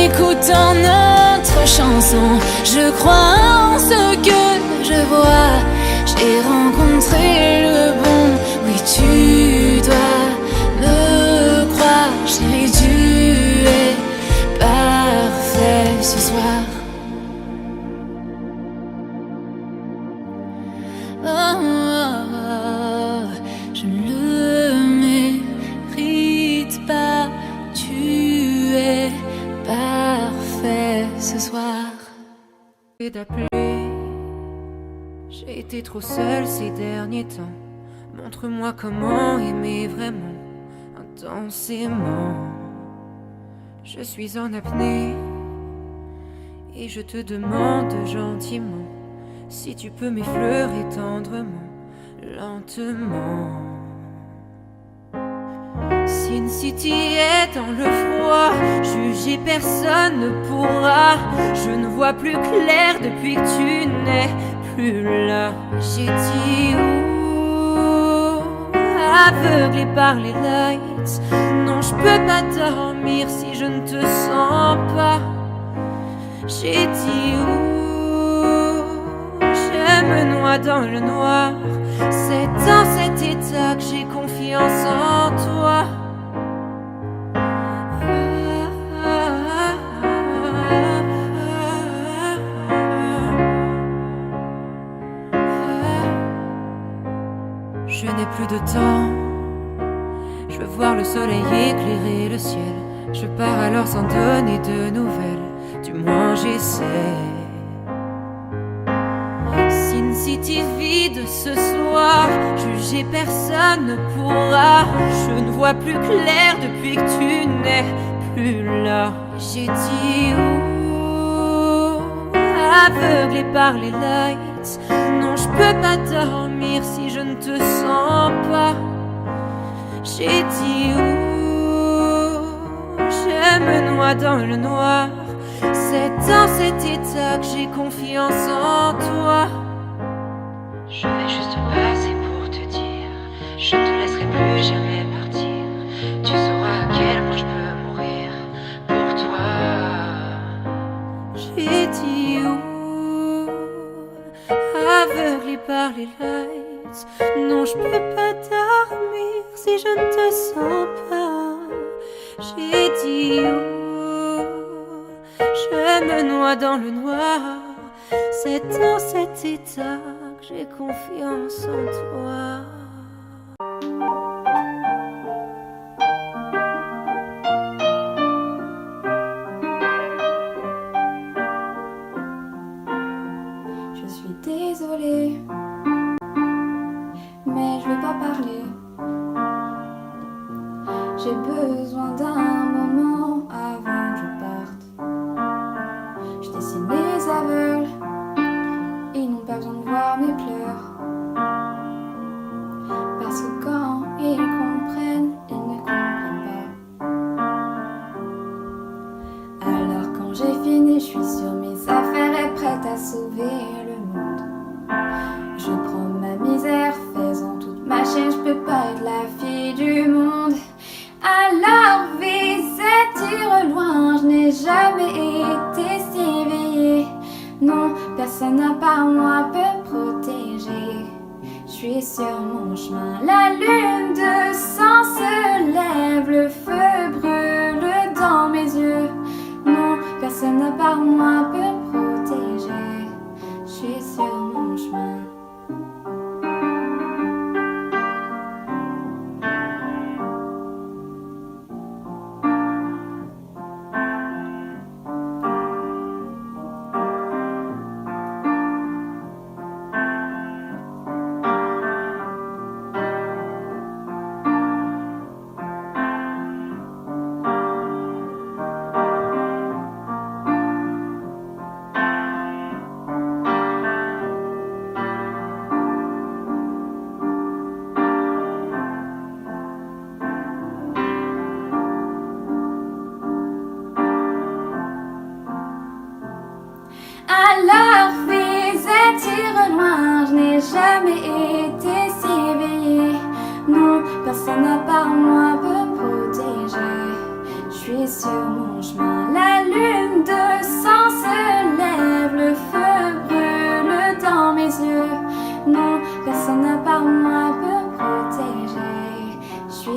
Écoutant notre chanson, je crois en ce que je vois. J'ai rencontré le bon, oui tu dois me croire. Chérie, tu es parfait ce soir. Oh, oh, oh, je ne le mérite pas. Tu es parfait ce soir. Et d'appeler, j'ai été trop seule ces derniers temps. Montre-moi comment aimer vraiment, intensément. Je suis en apnée et je te demande gentiment si tu peux m'effleurer tendrement, lentement. Sin City est dans le froid, juger personne ne pourra. Je ne vois plus clair depuis que tu n'es plus là. J'ai dit aveuglé par les lights. Non, je peux pas dormir si je ne te sens pas. J'ai dit je me noie dans le noir. C'est dans cet état que j'ai confiance en toi. Je n'ai plus de temps. Je veux voir le soleil éclairer le ciel. Je pars alors sans donner de nouvelles. Du moins j'essaie. Sin City vide ce soir. Juger personne ne pourra. Je ne vois plus clair depuis que tu n'es plus là. J'ai dit aveuglé par les lights. Non, je peux pas dormir si je ne te sens pas. J'ai dit je me noie dans le noir. C'est dans cet état que j'ai confiance en toi. Je vais juste passer pour te dire, je ne te laisserai plus jamais partir. Tu sauras à quel point je peux mourir pour toi. J'ai dit aveuglé par les lights. Non, je peux pas dormir si je ne te sens pas. J'ai dit je me noie dans le noir. C'est dans cet état que j'ai confiance en toi. Je suis désolée, mais je vais pas parler. J'ai besoin d'un moment avant que je parte. Je dessine les aveugles, ils n'ont pas besoin de voir mes pleurs. Parce que quand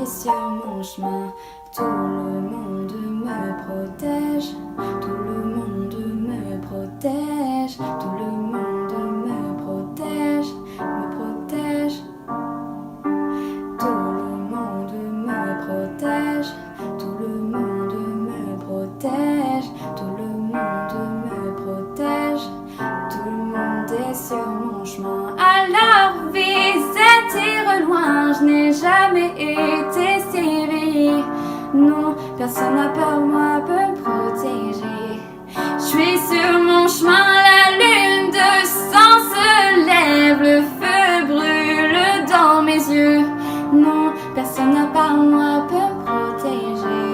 suis sur mon chemin. Tout le monde me protège, tout le monde me protège, tout le monde me protège, me protège. Tout le monde me protège, tout le monde me protège, tout le monde me protège, tout le monde est sur mon chemin. Alors visite tire loin, je n'ai jamais été séville. Non, personne n'a peur, moi peut me protéger. Je suis sur mon chemin, la lune de sang se lève, le feu brûle dans mes yeux. Non, personne n'a part moi peut me protéger.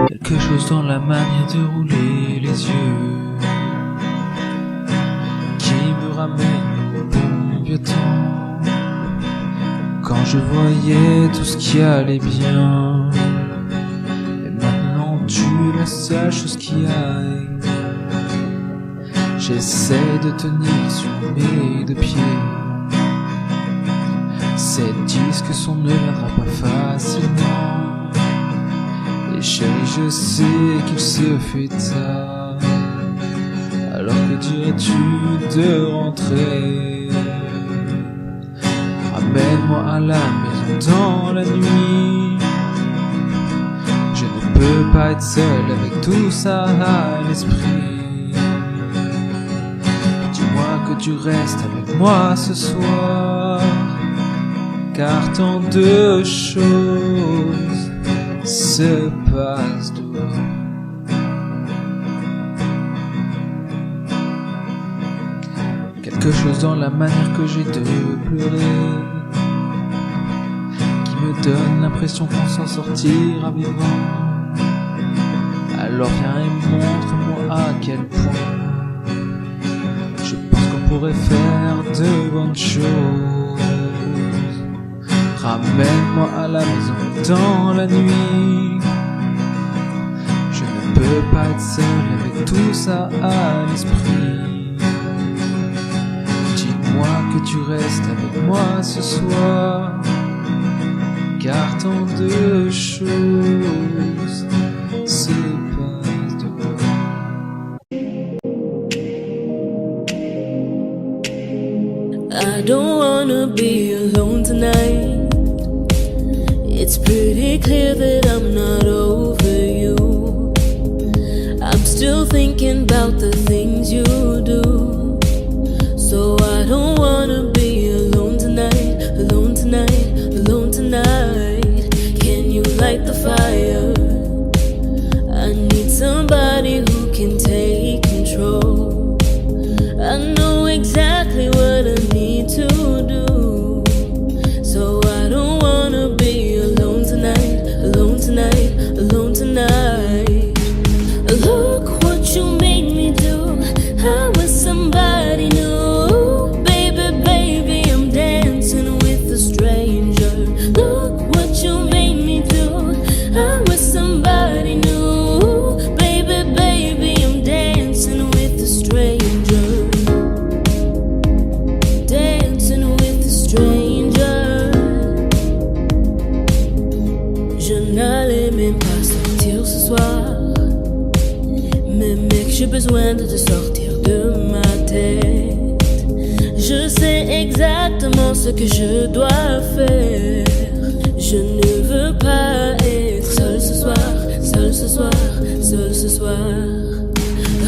Quelque chose dans la manière de rouler les yeux qui me ramène au bon vieux temps, quand je voyais tout ce qui allait bien. Et maintenant tu es la seule chose qui aille. J'essaie de tenir sur mes deux pieds. Ces disques sont ne viendra pas facilement. Et chérie, je sais qu'il se fait tard. Alors que dirais-tu de rentrer? Ramène-moi à la maison dans la nuit. Je ne peux pas être seul avec tout ça à l'esprit. Dis-moi que tu restes avec moi ce soir, car tant de choses se passent dehors. Quelque chose dans la manière que j'ai de pleurer qui me donne l'impression qu'on s'en sortira vivant. Alors viens et montre-moi à quel point je pense qu'on pourrait faire de bonnes choses. Ramène-moi à la maison dans la nuit. Je ne peux pas être seul avec tout ça à l'esprit. Dis-moi que tu restes avec moi ce soir, car tant de choses se passent dehors. I don't wanna be alone tonight. It's pretty clear that I'm not over you. I'm still thinking about the things you do. So I don't wanna be alone tonight, alone tonight, alone tonight. Can you light the fire? I need somebody who can take control. I know exactly what I need to do. So I don't wanna be alone tonight, alone tonight, alone tonight. Look what you made me do. I was somebody new. Baby, baby, I'm dancing with a stranger. Look what you made me do. I was somebody new. Baby, baby, I'm dancing with a stranger. Dancing with a stranger. Je n'allais même pas sortir ce soir, mais mec, j'ai besoin de te sortir de ma tête. Je sais exactement ce que je dois faire. Je ne veux pas être seule ce soir, seule ce soir, seule ce soir.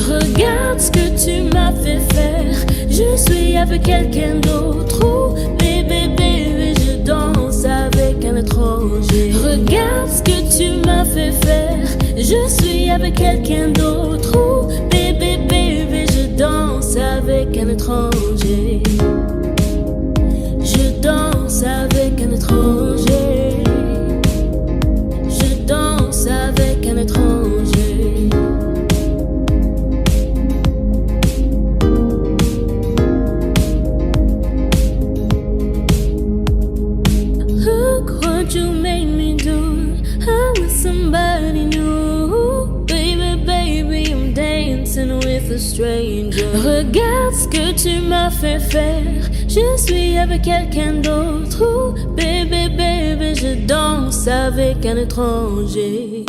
Regarde ce que tu m'as fait faire. Je suis avec quelqu'un d'autre. Oh, bébé, bébé, je danse avec un étranger. Regarde ce que tu m'as fait faire. Je suis avec quelqu'un d'autre. Oh, bébé, bébé, je danse avec un étranger. Je danse avec un étranger. Je danse avec un étranger. Look what you made me do. I was somebody new. a stranger. Regarde ce que tu m'as fait faire. Je suis avec quelqu'un d'autre. Oh, bébé, bébé, je danse avec un étranger.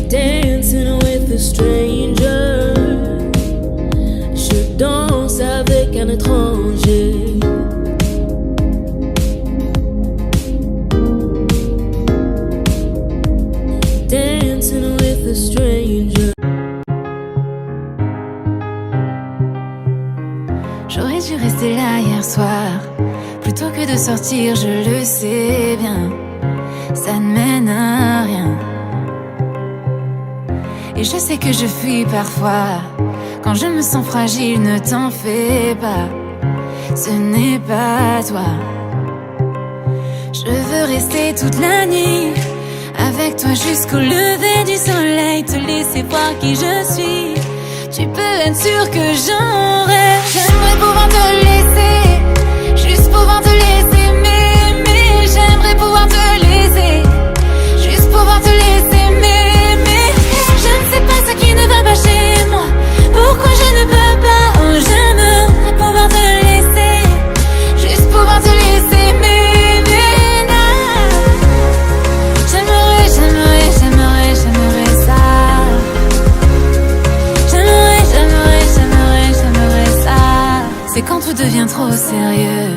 Dancing with a stranger. Je danse avec un étranger. Dancing with a stranger. J'aurais dû rester là hier soir, plutôt que de sortir, je le sais bien. Ça ne mène à rien. Et je sais que je fuis parfois. Quand je me sens fragile, ne t'en fais pas. Ce n'est pas toi. Je veux rester toute la nuit avec toi jusqu'au lever du soleil, te laisser voir qui je suis. Tu peux être sûr que j'en rêve. J'aimerais pouvoir te laisser, juste pouvoir te laisser m'aimer. J'aimerais pouvoir te laisser, juste pouvoir te laisser m'aimer. Je ne sais pas ce qui ne va pas chez moi, pourquoi je ne peux pas. Oh, j'aimerais pouvoir te laisser, juste pouvoir te laisser m'aimer. J'aimerais, j'aimerais, j'aimerais, j'aimerais ça. J'aimerais, j'aimerais, j'aimerais, j'aimerais ça. C'est quand tout devient trop sérieux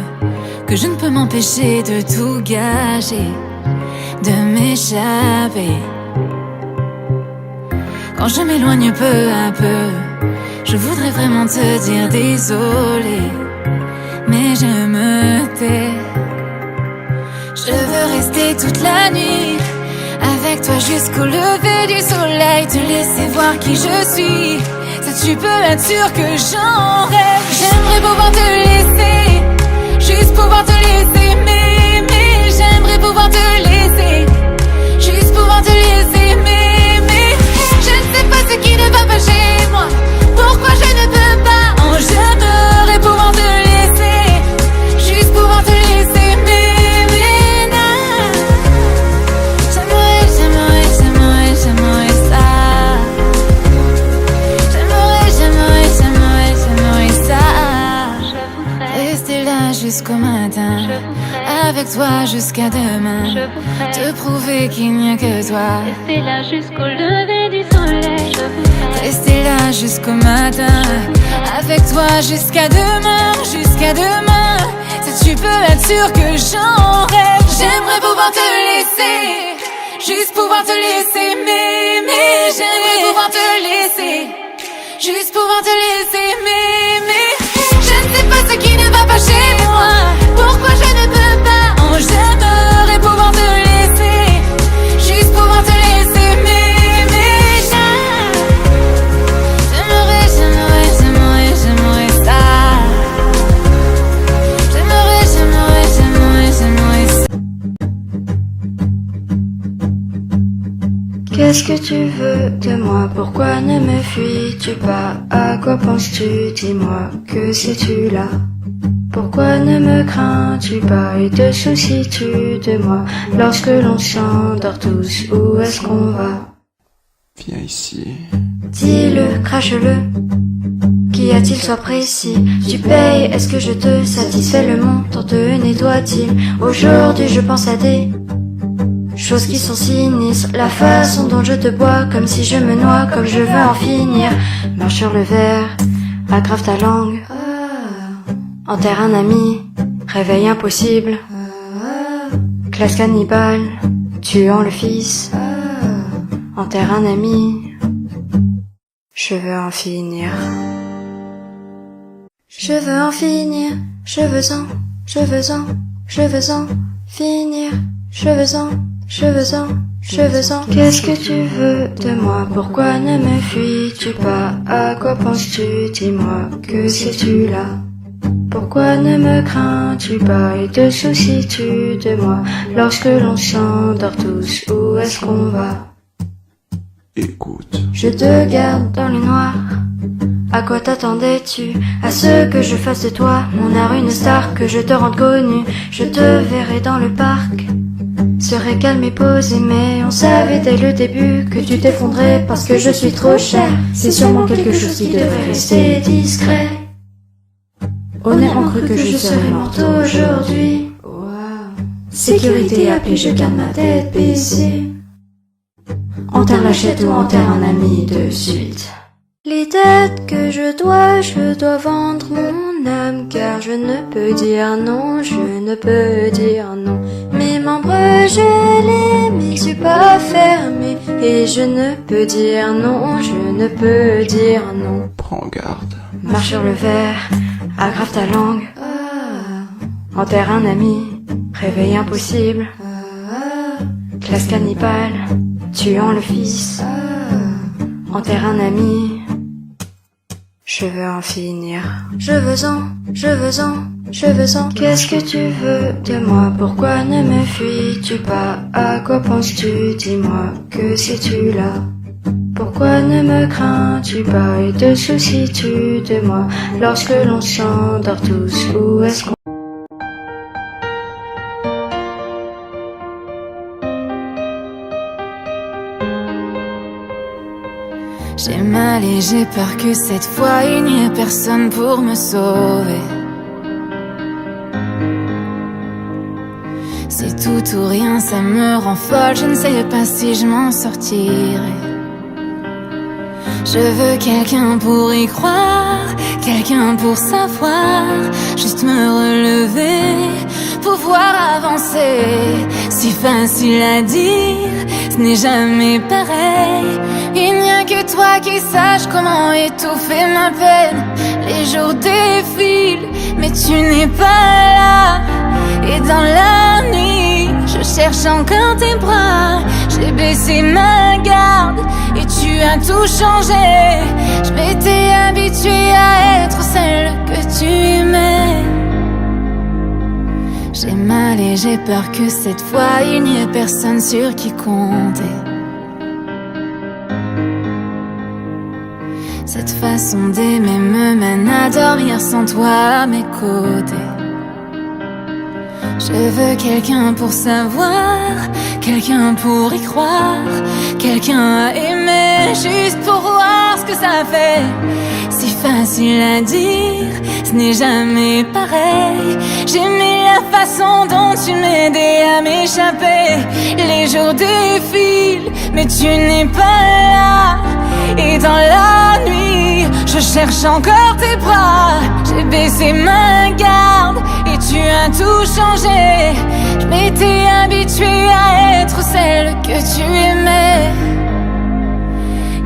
que je ne peux m'empêcher de tout gâcher, de m'échapper. Quand je m'éloigne peu à peu, je voudrais vraiment te dire désolé, mais je me tais. Je veux rester toute la nuit avec toi jusqu'au lever du soleil, te laisser voir qui je suis. Ça tu peux être sûr que j'en rêve. J'aimerais pouvoir te laisser, juste pouvoir te laisser m'aimer. J'aimerais pouvoir te laisser, juste pouvoir te laisser m'aimer. Je ne sais pas ce qui ne va pas chez moi, pourquoi je ne peux pas. Oh, j'aimerais pouvoir te laisser, juste pouvoir te laisser m'aimer. J'aimerais, j'aimerais, j'aimerais, j'aimerais ça. J'aimerais, j'aimerais, j'aimerais, j'aimerais ça. Rester là jusqu'au matin, avec toi jusqu'à demain, te prouver qu'il n'y a que toi. Rester là jusqu'au lever du soleil. Rester là jusqu'au matin, avec toi jusqu'à demain, jusqu'à demain. Ça tu peux être sûr que j'en rêve. J'aimerais pouvoir te laisser, juste pouvoir te laisser m'aimer. J'aimerais pouvoir te laisser, juste pouvoir te laisser m'aimer. Je ne sais pas ce qui ne va pas chez moi, pourquoi je ne peux pas. Oh, j'aimerais pouvoir te laisser, juste pouvoir te laisser m'aimer. J'aimerais, j'aimerais, j'aimerais, j'aimerais ça. J'aimerais, j'aimerais, j'aimerais, j'aimerais ça. Qu'est-ce que tu veux de moi? Pourquoi ne me fuis-tu pas? À quoi penses-tu? Dis-moi, que sais-tu là? Pourquoi ne me crains-tu pas et te soucies-tu de moi? Lorsque l'on s'endort tous, où est-ce qu'on va? Viens ici. Dis-le, crache-le. Qu'y a-t-il, sois précis? Tu payes, est-ce que je te satisfais? Le montant te nettoie-t-il? Aujourd'hui je pense à des choses qui sont sinistres. La façon dont je te bois, comme si je me noie, comme je veux en finir. Marche sur le verre, aggrave ta langue. Enterre un ami, réveil impossible. Classe cannibale, tuant le fils. Enterre un ami, je veux en finir. Je veux en finir, je veux en, je veux en, je veux en finir. Je veux en, je veux en, je veux en. Qu'est-ce que tu veux de moi? Pourquoi ne me fuis-tu pas? À quoi penses-tu? Dis-moi, que sais-tu là? Pourquoi ne me crains-tu pas et te soucies-tu de moi? Lorsque l'on s'endort tous, où est-ce qu'on va? Écoute. Je te garde dans le noir. À quoi t'attendais-tu? À ce que je fasse de toi mon art une star, que je te rende connu. Je te verrai dans le parc, serait calme et posé, mais on savait dès le début que tu t'effondrais parce que je suis trop chère. C'est sûrement quelque chose qui devrait rester discret. Honnêtement cru que je serais morte aujourd'hui. Sécurité appelée, je garde ma tête baissée. Enterre la chatte ou enterre un ami de suite. Les dettes que je dois vendre mon âme, car je ne peux dire non, je ne peux dire non. Mes membres gelés, mes yeux pas fermés, et je ne peux dire non, je ne peux dire non. Prends garde. Marche sur le verre, aggrave ta langue. Enterre un ami, réveil impossible. Classe cannibale, tuant le fils. Enterre un ami. Je veux en finir. Je veux en. Qu'est-ce que tu veux de moi? Pourquoi ne me fuis-tu pas? À quoi penses-tu? Dis-moi, que sais-tu là? Pourquoi ne me crains-tu pas et te soucies-tu de moi? Lorsque l'on s'endort tous, où est-ce qu'on... J'ai mal et j'ai peur que cette fois il n'y ait personne pour me sauver. C'est tout ou rien, ça me rend folle, je ne sais pas si je m'en sortirai. Je veux quelqu'un pour y croire, quelqu'un pour savoir, juste me relever, pouvoir avancer. Si facile à dire, ce n'est jamais pareil. Il n'y a que toi qui saches comment étouffer ma peine. Les jours défilent, mais tu n'es pas là. Et dans la nuit, je cherche encore tes bras. J'ai baissé ma garde et tu as tout changé. Je m'étais habituée à être celle que tu aimais. J'ai mal et j'ai peur que cette fois il n'y ait personne sur qui compter. Cette façon d'aimer me mène à dormir sans toi à mes côtés. Je veux quelqu'un pour savoir, quelqu'un pour y croire, quelqu'un à aimer juste pour voir ce que ça fait. Si facile à dire, ce n'est jamais pareil. J'aimais la façon dont tu m'aidais à m'échapper. Les jours défilent, mais tu n'es pas là. Et dans la nuit, je cherche encore tes bras. J'ai baissé ma garde et tu as tout changé. Je m'étais habituée à être celle que tu aimais.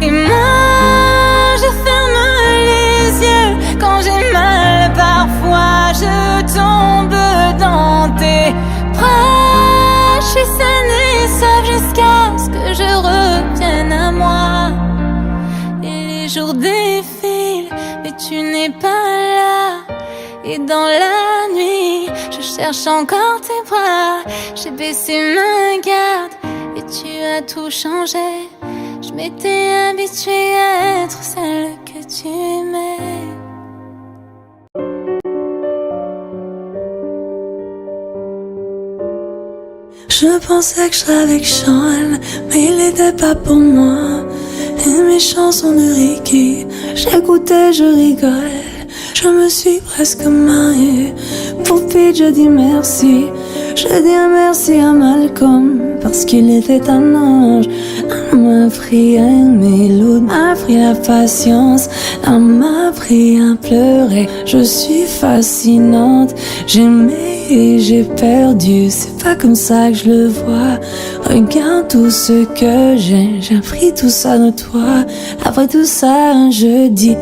Et moi, je ferme les yeux quand j'ai mal. Parfois, je tombe dans tes bras. Je suis saine et sauve jusqu'à ce que je revienne à moi. Les jours défilent, mais tu n'es pas là. Et dans la nuit, je cherche encore tes bras. J'ai baissé ma garde et tu as tout changé. Je m'étais habituée à être celle que tu aimais. Je pensais que je serais avec Sean, mais il n'était pas pour moi. Et mes chansons de Ricky, j'écoutais, je rigole. Je me suis presque mariée. Pour Pete, je dis merci. Je dis un merci à Malcolm, parce qu'il était un ange. Un m'a appris à aimer, l'autre m'a appris la patience. Un m'a appris à pleurer. Je suis fascinante. J'aimais et j'ai perdu. C'est pas comme ça que je le vois. Regarde tout ce que j'ai appris tout ça de toi. Après tout ça, je dis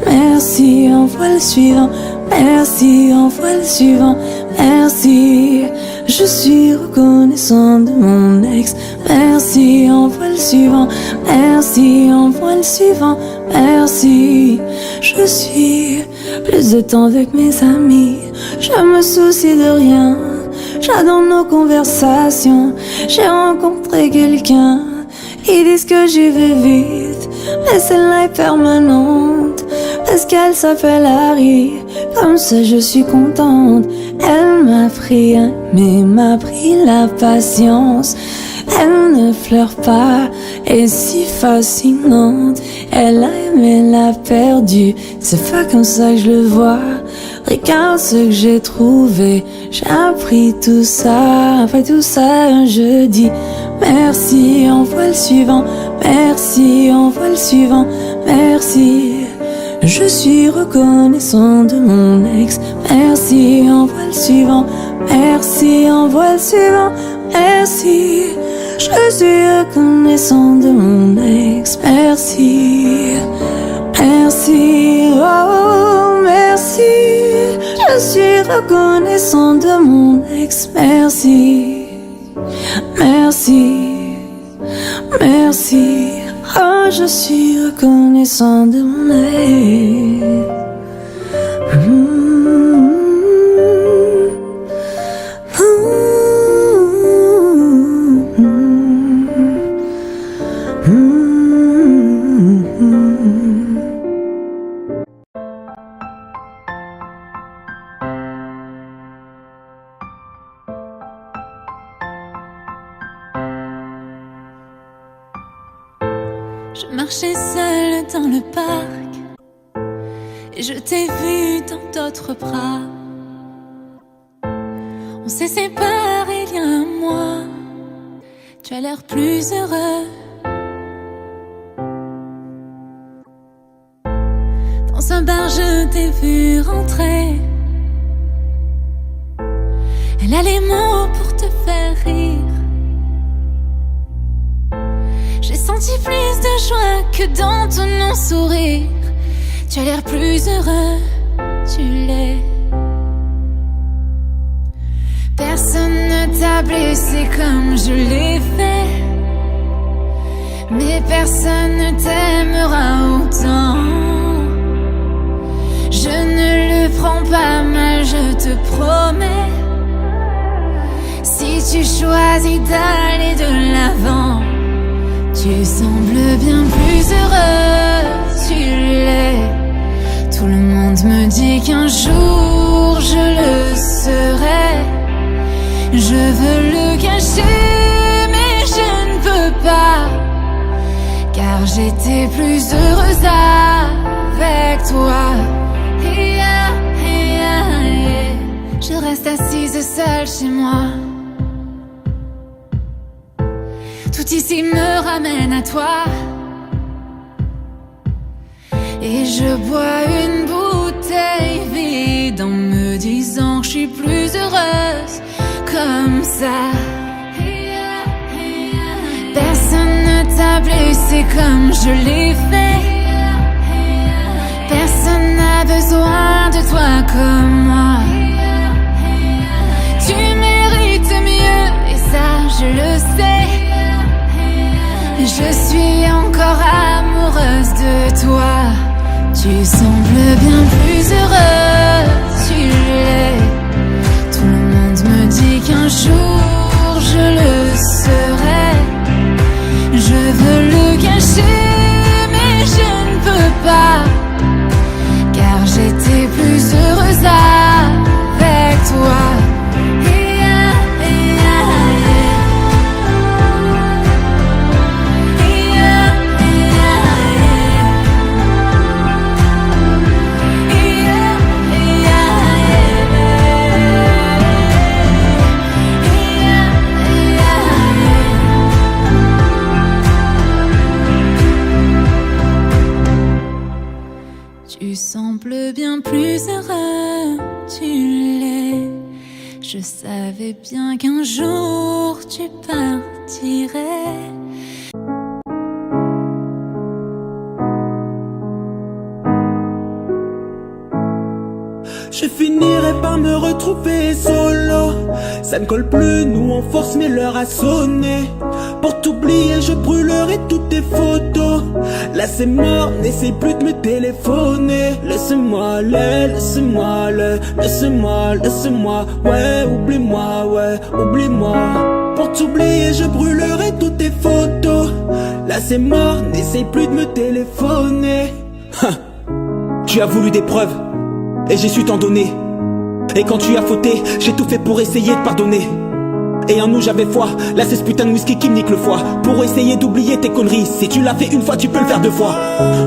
merci, envoie le suivant. Merci, envoie le suivant. Merci, je suis reconnaissant de mon ex. Merci, envoie le suivant. Merci, envoie le suivant. Merci, je suis plus de temps avec mes amis. Je me soucie de rien. J'adore nos conversations. J'ai rencontré quelqu'un. Ils disent que j'y vais vite, mais celle-là est permanente. Parce qu'elle s'appelle Harry. Comme ça je suis contente. Elle m'a appris à aimer, m'a appris la patience. Elle ne pleure pas, est si fascinante. Elle a aimé la perdue, c'est pas comme ça que je le vois. Regarde ce que j'ai trouvé, j'ai appris tout ça. Après tout ça, je dis merci, envoie le suivant. Merci, envoie le suivant. Merci, je suis reconnaissant de mon ex. Merci, envoie le suivant. Merci, envoie le suivant. Merci, je suis reconnaissant de mon ex. Merci, merci, oh merci. Je suis reconnaissant de mon ex. Merci, merci, merci. Oh, je suis reconnaissant de mon ex. Je marchais seule dans le parc et je t'ai vu dans d'autres bras. On s'est séparés il y a un mois. Tu as l'air plus heureux. Dans un bar je t'ai vu rentrer. Elle a les mots pour te faire rire. J'ai senti plus de joie que dans ton non-sourire. Tu as l'air plus heureux, tu l'es. Personne ne t'a blessé comme je l'ai fait, mais personne ne t'aimera autant. Je ne le prends pas mal, je te promets. Si tu choisis d'aller de l'avant, tu sembles bien plus heureux, tu l'es. Tout le monde me dit qu'un jour je le serai. Je veux le cacher, mais je ne peux pas, car j'étais plus heureuse avec toi. Je reste assise seule chez moi. Tout ici me ramène à toi. Et je bois une bouteille vide en me disant que je suis plus heureuse comme ça. Personne ne t'a blessé comme je l'ai fait. Personne n'a besoin de toi comme moi. Tu mérites mieux et ça je le sais. Je suis encore amoureuse de toi. Tu sembles bien plus heureux, tu l'es. Tout le monde me dit qu'un jour je le serai. Je veux le cacher, mais je ne peux pas, car j'étais plus heureuse avec toi. Tu sembles bien plus heureux, tu l'es. Je savais bien qu'un jour tu partirais. Je finirai par me retrouver solo. Ça ne colle plus, nous on force mais l'heure a sonné. Pour t'oublier je brûlerai toutes tes photos. Là c'est mort, n'essaie plus de me téléphoner. Laisse-moi aller, laisse-moi aller. Laisse-moi, laisse-moi, ouais, oublie-moi. Pour t'oublier je brûlerai toutes tes photos. Là c'est mort, n'essaie plus de me téléphoner. Tu as voulu des preuves et j'ai su t'en donner. Et quand tu as fauté, j'ai tout fait pour essayer de pardonner. Et en nous j'avais foi, là c'est ce putain de whisky qui me nique le foie. Pour essayer d'oublier tes conneries, si tu l'as fait une fois tu peux le faire deux fois.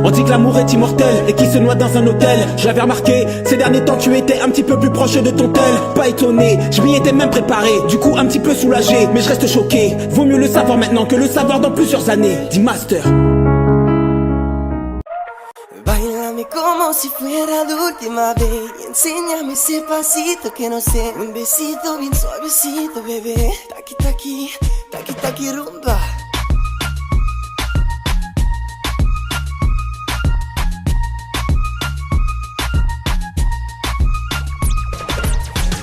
On dit que l'amour est immortel et qu'il se noie dans un hôtel. Je l'avais remarqué, ces derniers temps tu étais un petit peu plus proche de ton tel. Pas étonné, je m'y étais même préparé, du coup un petit peu soulagé. Mais je reste choqué, vaut mieux le savoir maintenant que le savoir dans plusieurs années. Dis master. Bailame como si fuera la última vez y enséñame ese pasito que no sé. Un besito bien suavecito, bebé. Taqui, taqui, taqui, taqui, rumba.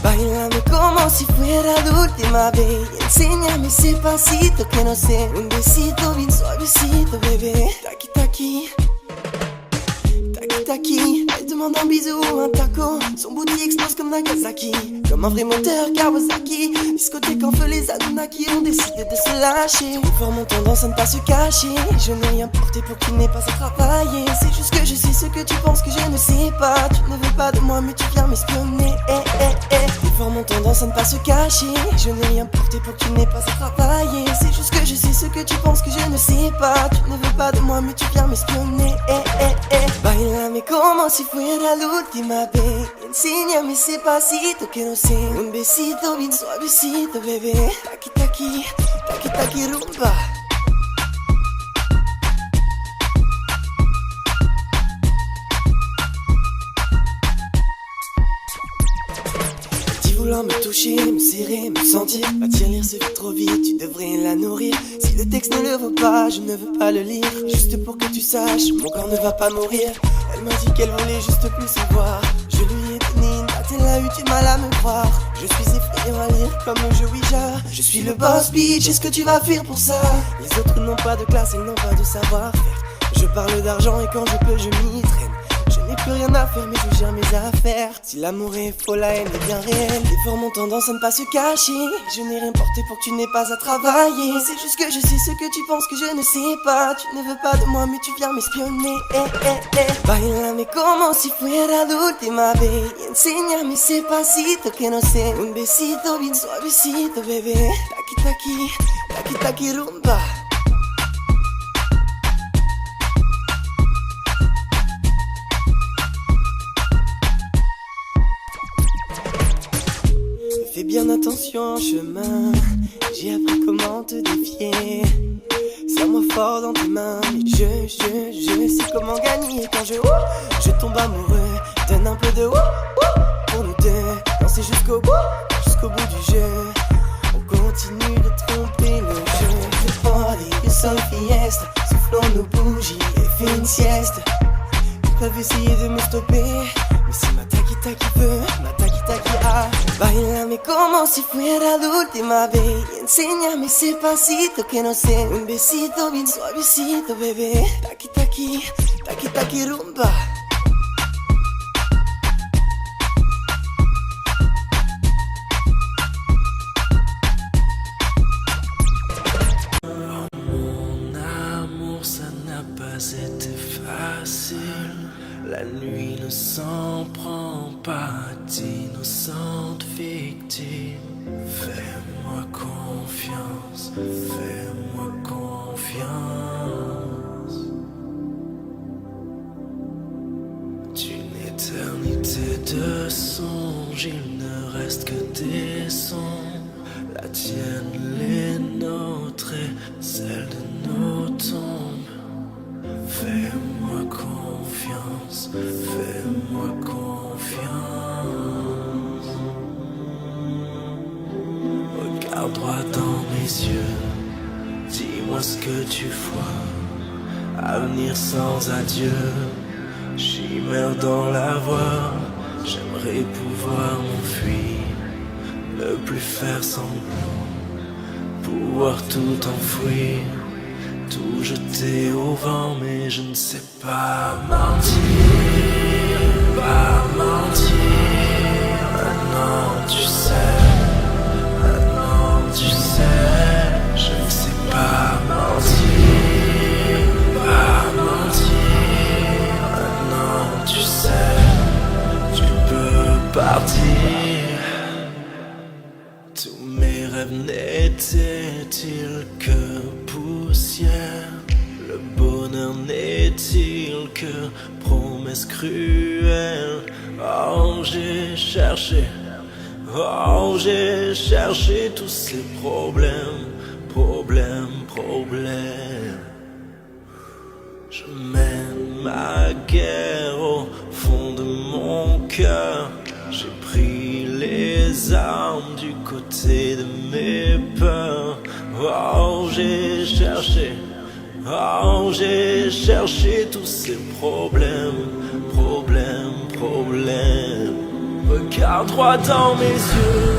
Bailame como si fuera la última vez y enséñame ese pasito que no sé. Un besito bien suavecito, bebé. Taqui, taqui. Taki, elle demande un bisou, un taco. Son booty explose comme Nagasaki, comme un vrai moteur Kawasaki. Discothèque en feu, les Anunnaki ont décidé de se lâcher. Les formes ont tendance à ne pas se cacher. Je n'ai rien porté pour qu'il n'ait pas à travailler. C'est juste que je sais ce que tu penses que je ne sais pas. Tu ne veux pas de moi mais tu viens m'espionner. Les formes ont tendance à ne pas se cacher. Je n'ai rien porté pour qu'il n'ait pas à travailler. C'est juste que je sais ce que tu penses que je ne sais pas. Tu ne veux pas de moi mais tu viens m'espionner. Bailame como si fuera la última vez. Enséñame ese pasito que no sé. Un besito bien suavecito, bebé. Taqui, taqui, taqui, taqui, rumba. Vouloir me toucher, me serrer, me sentir. Ma tirelire se fait trop vite, tu devrais la nourrir. Si le texte ne le vaut pas, je ne veux pas le lire. Juste pour que tu saches, mon corps ne va pas mourir. Elle m'a dit qu'elle voulait juste plus savoir. Je lui ai donné une date, elle a eu du mal à me croire. Je suis effrayé à lire comme un jeu Ouija. Je suis le boss bitch, est-ce que tu vas faire pour ça? Les autres n'ont pas de classe, elles n'ont pas de savoir-faire. Je parle d'argent et quand je peux je m'y traîne. Je n'ai plus rien à faire mais je gère mes affaires. Si l'amour est faux, la haine est bien réelle. Les formes ont tendance à ne pas se cacher. Je n'ai rien porté pour que tu n'aies pas à travailler. C'est juste que je sais ce que tu penses que je ne sais pas. Tu ne veux pas de moi mais tu viens m'espionner. Bailame como si fuera la última vez y enséñame ese pasito que no sé. Un besito bien suavecito, bebé. Taqui, taqui, taqui, taqui, rumba. Fais bien attention en chemin, j'ai appris comment te défier. Serre-moi fort dans tes mains, mais je sais comment gagner. Quand je tombe amoureux, donne un peu de pour nous deux. Danser jusqu'au bout du jeu. On continue de tromper le jeu. Le party, le sol fiesta, soufflons nos bougies et fais une sieste. Ils peuvent essayer de me stopper, mais si ma taki-taki veut, ma taki-taki a. Bailame como si fuera la última vez y enséñame ese pasito que no sé. Un besito bien suavecito, bebé. Taki-taki, taki-taki, rumba. Mon amour, ça n'a pas été facile. La nuit ne s'en prend pas d'innocente victime. Fais-moi confiance, fais-moi confiance. D'une éternité de songes, il ne reste que des sons. La tienne, les nôtres et celle de nos tombes. Fais-moi confiance, fais-moi confiance. Regarde droit dans mes yeux, dis-moi ce que tu vois. Avenir sans adieu, chimère dans la voie. J'aimerais pouvoir m'enfuir, ne plus faire semblant, pouvoir tout enfouir, tout jeter au vent, mais je ne sais pas mentir, pas mentir. Maintenant tu sais, je ne sais pas mentir, pas mentir. Maintenant tu sais, tu peux partir. que poussière? Le bonheur n'est-il que promesse cruelle? Oh, j'ai cherché tous ces problèmes. Je mène ma guerre au fond de mon cœur. J'ai pris les armes du côté de mes peurs. Oh, j'ai cherché tous ces problèmes. Regarde droit dans mes yeux,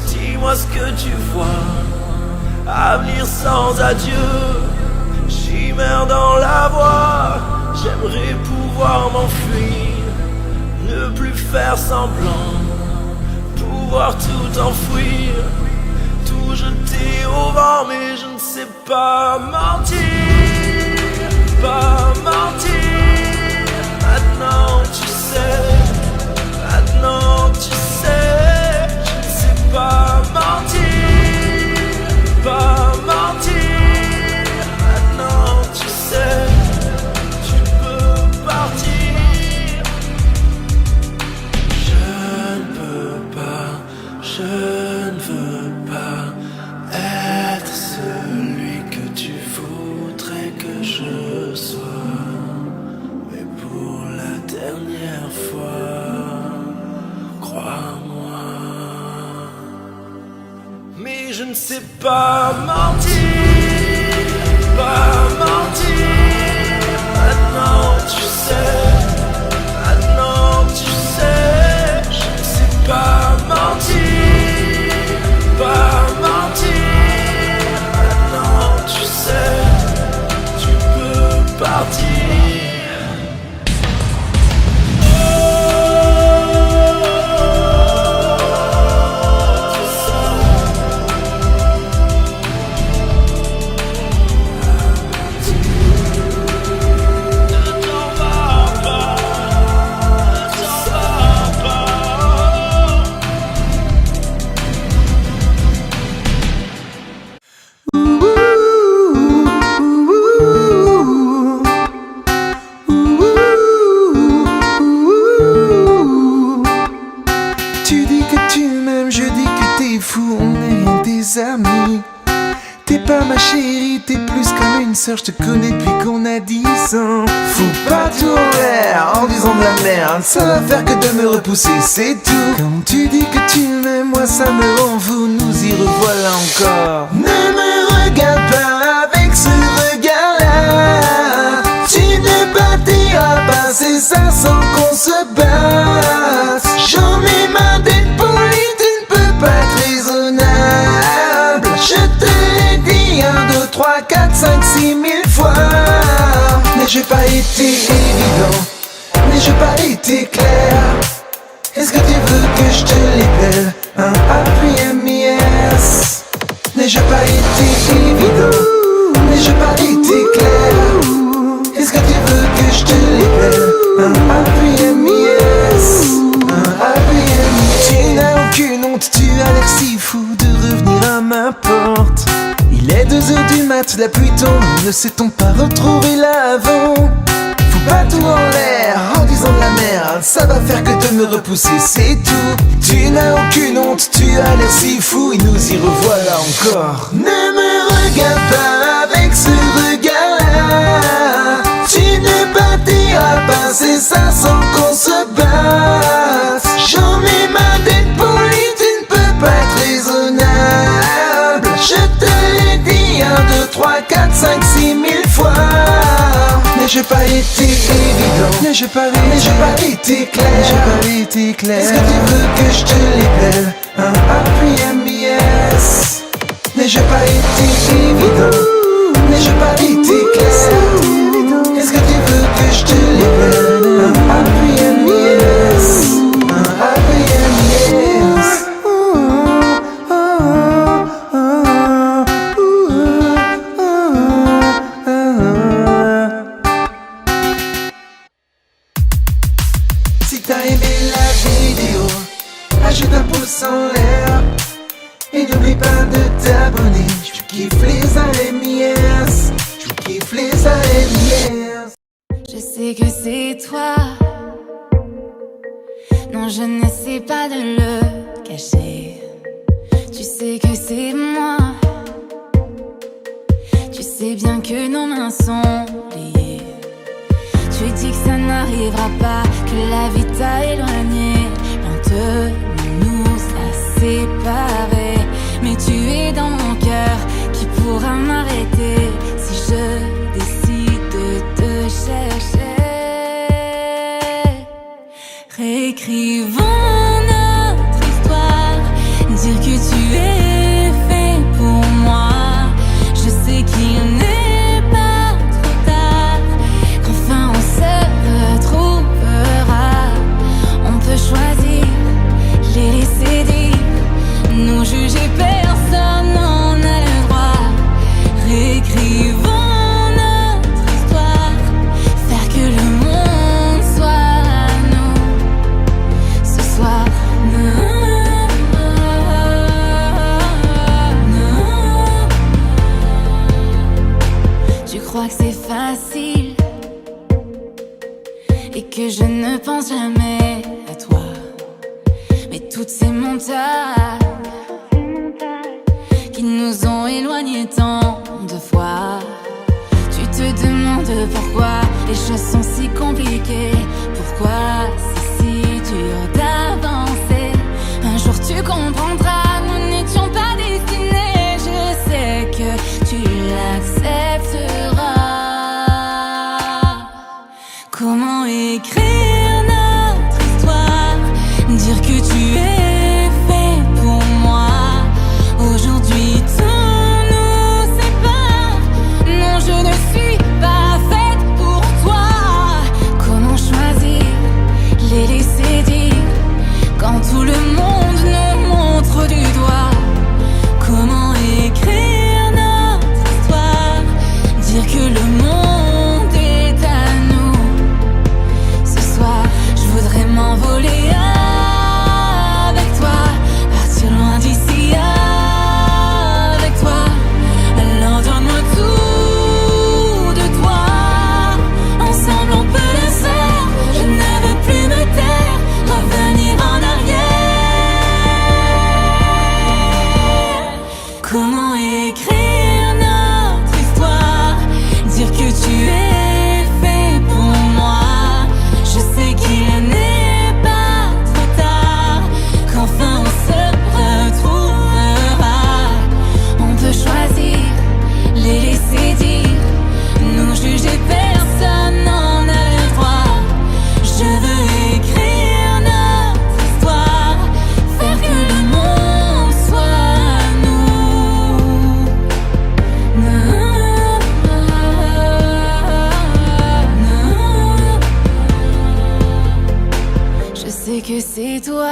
dis-moi ce que tu vois. Avenir sans adieu, chimère dans la voie. J'aimerais pouvoir m'enfuir, ne plus faire semblant, pouvoir tout enfouir, tout jeter au vent. Mais je ne sais pas mentir. Maintenant tu sais, je ne sais pas mentir. Maintenant tu sais, tu peux partir. Je ne veux pas être celui que tu voudrais que je sois. Mais pour la dernière fois, crois-moi. Mais je ne sais pas mentir. Maintenant tu sais, je ne sais pas mentir. Maintenant tu sais, tu peux partir. Tu dis que tu m'aimes, je dis que t'es fou, on est des amis. T'es pas ma chérie, t'es plus comme une sœur, je te connais depuis qu'on a 10 ans. Fous pas tout en l'air en disant de la merde, ça va faire que de me repousser, c'est tout. Quand tu dis que tu m'aimes, moi ça me rend fou, nous y revoilà encore. Ne me regarde pas avec ce regard-là, tu ne bâtiras pas, c'est ça sans qu'on se batte. J'en ai marre d'être poli, tu ne peux pas être raisonnable. Je te l'ai dit 1, 2, 3, 4, 5, 6 000 fois. Mais j'ai pas été évident, mais j'ai pas été clair. Est-ce que tu veux que je te l'épelle? Un A puis M-I-S. Mais j'ai pas été évident, mais j'ai pas été clair. Est-ce que tu veux que je te l'épelle? Un A puis M-I-S. Tu n'as aucune honte, tu as l'air si fou de revenir à ma porte. Il est 2h du mat, la pluie tombe, ne sait-on pas retrouver l'avant? Fous pas tout en l'air en disant de la merde, ça va faire que de me repousser, c'est tout. Tu n'as aucune honte, tu as l'air si fou, et nous y revoilà encore. Ne me regarde pas avec ce regard-là, tu ne bâtiras pas, c'est ça sans qu'on se batte. J'en ai marre d'être poli, tu ne peux pas être raisonnable. Je te l'ai dit 1, 2, 3, 4, 5, 6 000 fois. Mais j'ai pas été évident, mais j'ai pas été clair, Est-ce que tu veux que je te l'épelle? Un A puis M-I-S. Mais j'ai pas été évident, mais j'ai pas été clair. Est-ce que tu veux que je te l'épelle? Un A puis M-I-S. Un A puis M-I-S. Si t'as aimé la vidéo, ajoute un pouce en l'air et n'oublie pas de t'abonner. kiffes les AMIS, tu kiffes les AMIS. Je sais que c'est toi. Non, je n'essaie pas de le cacher. Tu sais que c'est moi. Tu sais bien que nos mains sont liées. Tu dis que ça n'arrivera pas, que la vie t'a éloigné. Lentement nous a séparés. Mais tu es dans mon cœur, qui pourra m'arrêter si je décide de te chercher. Réécrivons notre histoire, dire que tu es fait pour moi. Je sais qu'il n'est pas trop tard, qu'enfin on se retrouvera. On peut choisir, les laisser dire, nous juger, personne n'en a le droit. Réécrivons notre histoire, faire que le monde soit à nous ce soir. Tu crois que c'est facile et que je ne pense jamais à toi, mais toutes ces montagnes qui nous ont éloignés tant de fois. Tu te demandes pourquoi les choses sont si compliquées, pourquoi c'est si dur d'avancer. Un jour tu comprendras, nous n'étions pas destinés. Je sais que tu l'accepteras. Comment écrire notre histoire, dire que tu es fait pour moi. Aujourd'hui tout nous sépare. Non, je ne suis pas faite pour toi. Comment choisir, les laisser dire, quand tout le monde nous montre du doigt. Comment écrire notre histoire, dire que le monde est à nous. Ce soir, je voudrais m'envoler avec toi, partir loin d'ici avec toi. Alors donne-moi tout de toi. Ensemble on peut le faire. Je ne veux plus me taire, revenir en arrière. Comment écrire notre histoire, dire que tu es fait pour moi. Je sais qu'il n'est pas trop tard, qu'enfin on se retrouvera. On peut choisir, les laisser dire, nous juger, personne n'en a le droit. Je veux écrire notre histoire, faire que le monde soit à nous. Je sais que c'est toi.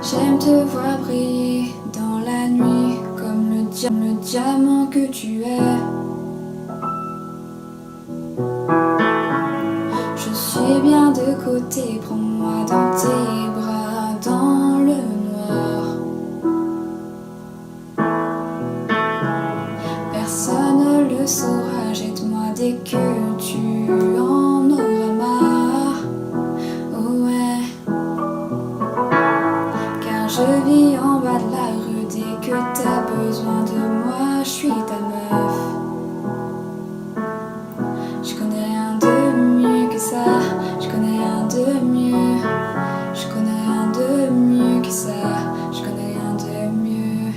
J'aime te voir briller dans la nuit comme le diamant que tu es. Je suis bien de côté, prends-moi dans tes bras dans le noir. Personne ne le saura, jette-moi dès que tu en auras marre. Oh ouais. Car je vis en bas de la rue, dès que t'as besoin de moi, je suis ta meuf. Je connais rien de mieux que ça, je connais rien de mieux. Je connais rien de mieux que ça, je connais rien de mieux.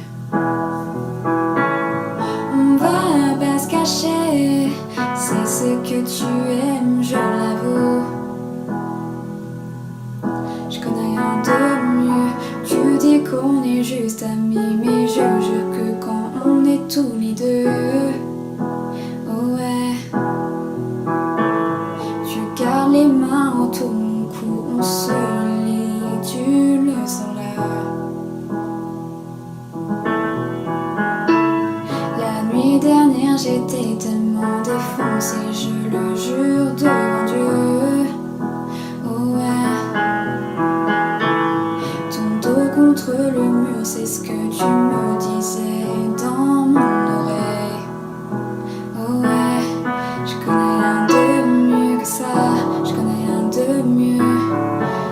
On va pas se cacher, c'est ce que tu aimes, je l'avoue. Je connais rien de mieux. Tu dis qu'on est juste amis, mais je jure que quand on est tous les deux, oh ouais. Tu gardes les mains autour de mon cou, on se lie, tu le sens là. La nuit dernière j'étais tellement défoncée, je le jure devant Dieu, oh ouais. le mur, c'est ce que tu me disais dans mon oreille. Oh ouais, je connais rien de mieux que ça. Je connais rien de mieux.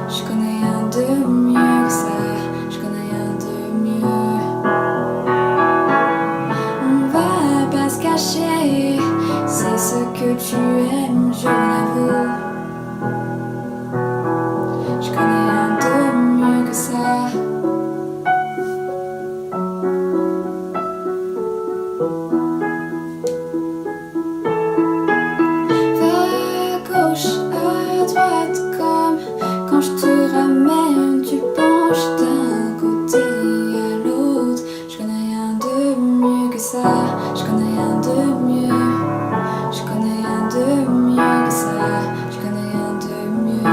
Je connais rien de mieux que ça. Je connais rien de mieux. On va pas se cacher, c'est ce que tu aimes, je l'avoue. Je connais rien de mieux que ça. Va à gauche, à droite, comme quand je te ramène, tu penches d'un côté à l'autre. Je connais rien de mieux que ça. Je connais rien de mieux. Je connais rien de mieux que ça. Je connais rien de mieux.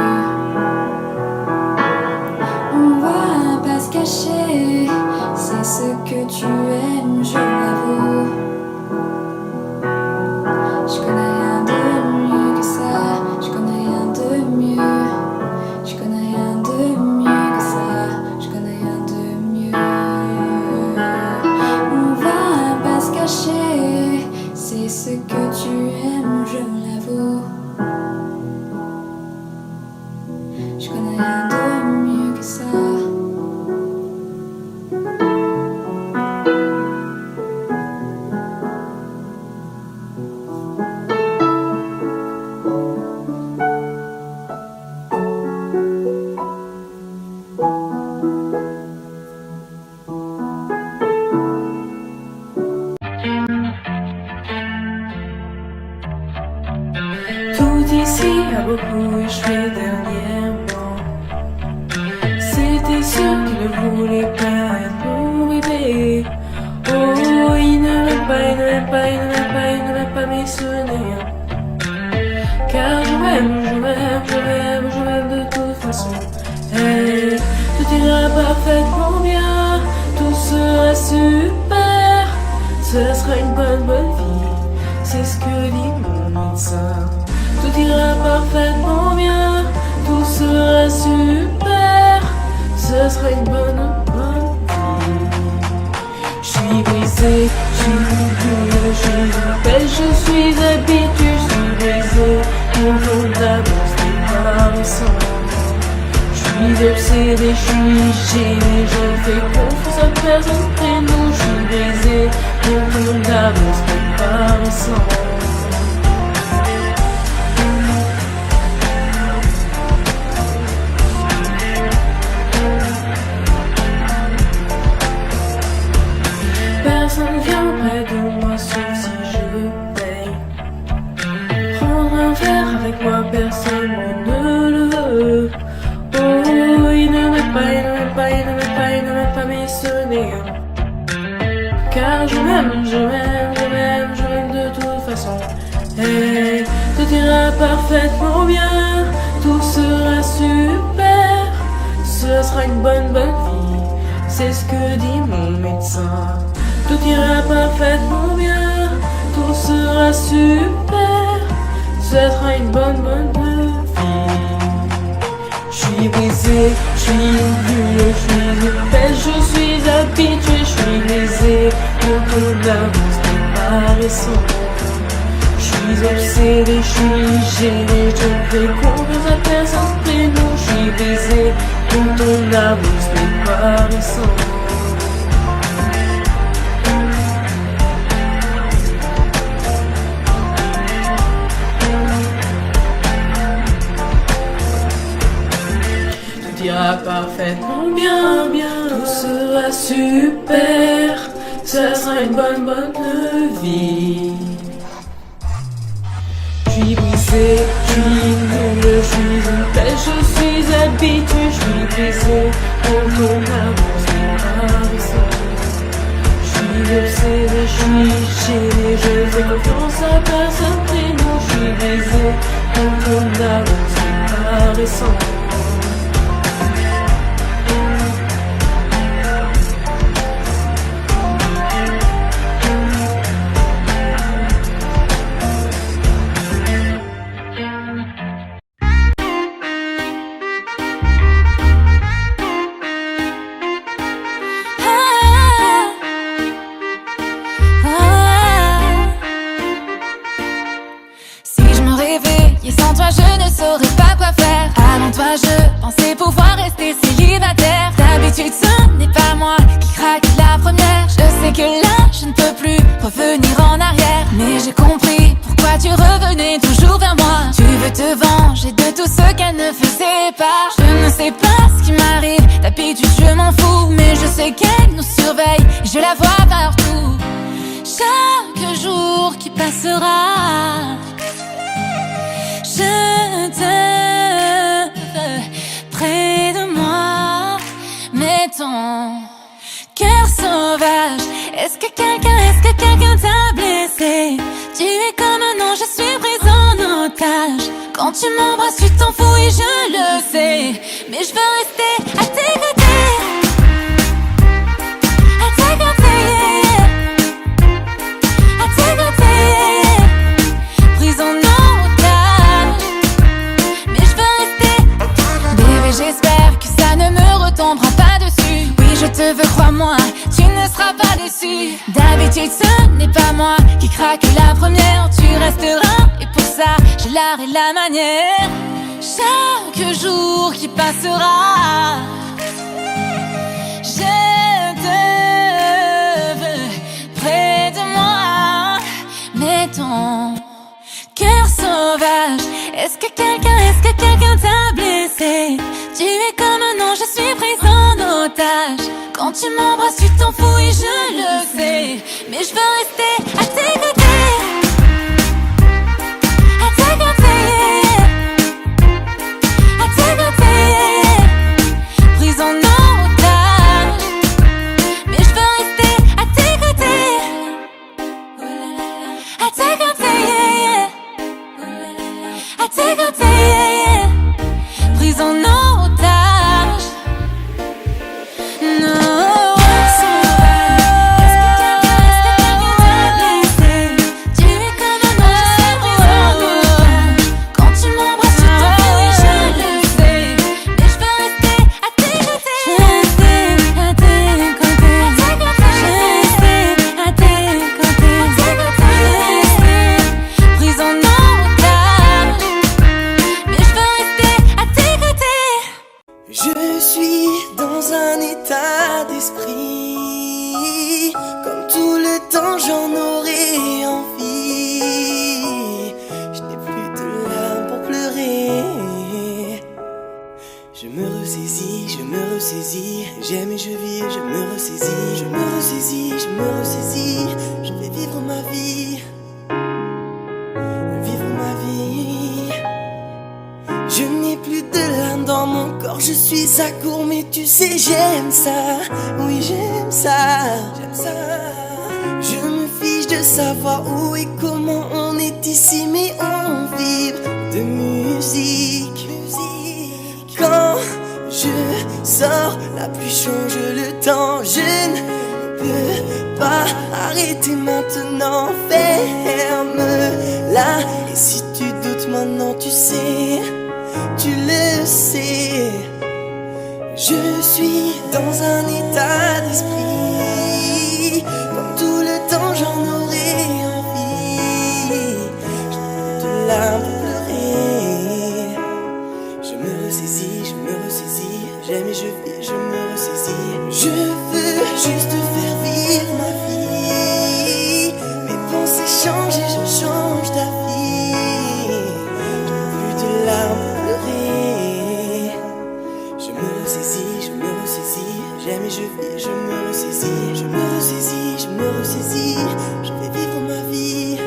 On va pas se cacher, c'est ce que tu aimes, je l'avoue. Je connais rien de mieux que ça. Je connais rien de mieux. Je connais rien de mieux que ça. Je connais rien de mieux. On va pas se cacher, c'est ce que tu aimes, je l'avoue. Je connais rien de mieux que ça. Tout ici a beaucoup échoué dernièrement. C'était sûr qu'il ne voulait pas être mon bébé. Oh, il ne m'aime pas, il ne m'aime pas, il ne m'aime pas, il ne m'aime pas, mais ce n'est rien. Car je m'aime, je m'aime, je m'aime, je m'aime de toute façon. Hey, tout ira parfaitement bien, tout sera super. Ce sera une bonne vie, c'est ce que dit mon médecin. Tout ira parfaitement bien, tout sera super. Ce sera une bonne vie. Je suis brisée, je suis nulle, je suis belle, je suis habituée, je suis brisée. Mon tour d'amour, c'est pas récent. Je suis obsédée, je suis gênée, je fais confiance à personne près de nous. Je suis brisée, mon tour d'amour, c'est pas récent. Personne vient près de moi sauf si je paye. Prendre un verre avec moi, personne ne le veut. Oh, il ne m'aime pas, il ne m'aime pas, il ne m'aime pas, il ne m'aime pas, mais ce n'est rien. Car je m'aime, je m'aime, je m'aime, je m'aime de toute façon. Hey, tout ira parfaitement bien, tout sera super. Ce sera une bonne vie, c'est ce que dit mon médecin. Tout ira parfaitement bien, tout sera super. Ce sera une bonne vie. Je suis brisée, je suis nulle, je suis belle, je suis habituée, je suis brisée. Mon tour d'amour, c'est pas récent. Je suis obsédée, je suis gênée, je ne fais confiance à personne près de nous. Je suis brisée, mon tour d'amour, c'est pas récent. Tout ira parfaitement bien, bien, tout sera super. Ce sera une bonne vie. Je suis brisée, je suis nulle, je suis belle, je suis habituée, je suis brisée. Pour ton amour, c'est pas récent. Je suis obsédée, je suis gênée, je fais confiance à personne près de nous. Je suis brisée. Pour ton amour, c'est pas récent. tout, mais je sais qu'elle nous surveille, je la vois partout. Chaque jour qui passera, je te veux près de moi, mais ton cœur sauvage, est-ce que quelqu'un t'a blessé? Tu es comme un ange, je suis prise en otage. Quand tu m'embrasses, tu t'enfouis, je le sais, mais je veux rester à tes côtés. À tes côtés, à tes côtés, prise en otage, mais je veux rester. Bébé, j'espère que ça ne me retombera pas dessus. Oui, je te veux, crois-moi, tu ne seras pas déçu. D'habitude, ce n'est pas moi qui craque la première, tu resteras, et pour ça, j'ai l'art et la manière. Chaque jour qui passera, je te veux près de moi, mais ton cœur sauvage, est-ce que quelqu'un t'a blessé? Tu es comme un ange, je suis prise en otage. Quand tu m'embrasses, tu t'enfouis, je le sais, mais je veux rester à tes côtés. À tes côtés, à tes côtés, prise en otage, mais je veux rester à tes côtés. À tes côtés, à tes côtés, prise en otage. Je suis dans un état d'esprit, comme tout le temps j'en aurais envie. Je n'ai plus de larmes pour pleurer. Je me ressaisis, j'aime et je vis, je me ressaisis, je vais vivre ma vie. Je n'ai plus de larmes dans mon corps, je suis à court, mais tu sais j'aime ça. Oui j'aime ça. Je me fiche de savoir où et comment on est ici, mais on vibre de musique. Quand je sors, la pluie change le temps. Je ne peux pas arrêter maintenant, ferme-la. Et si tu doutes maintenant, tu sais, tu le sais, je suis dans un état d'esprit, comme tout le temps j'en aurais envie. Je n'ai de larmes pour pleurer. Je me ressaisis, j'aime et je vis, je me ressaisis. Je veux juste faire vivre ma vie. Mes pensées changent et je change d'avis. Je n'ai plus de larmes. Je me ressaisis, j'aime et je vis, je me ressaisis, je vais vivre ma vie,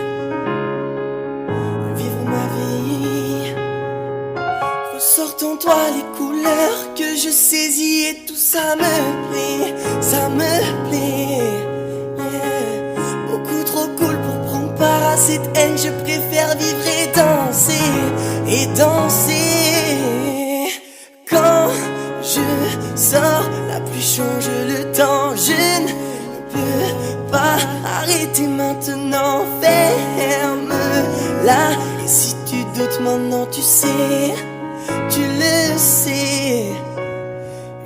Ressort en toi les couleurs que je saisis et tout ça me plaît, yeah. Beaucoup trop cool pour prendre part à cette haine, je préfère vivre et danser. Quand je sors, la pluie change le temps. Je ne peux pas arrêter maintenant, ferme-la. Et si tu doutes maintenant, tu sais, tu le sais.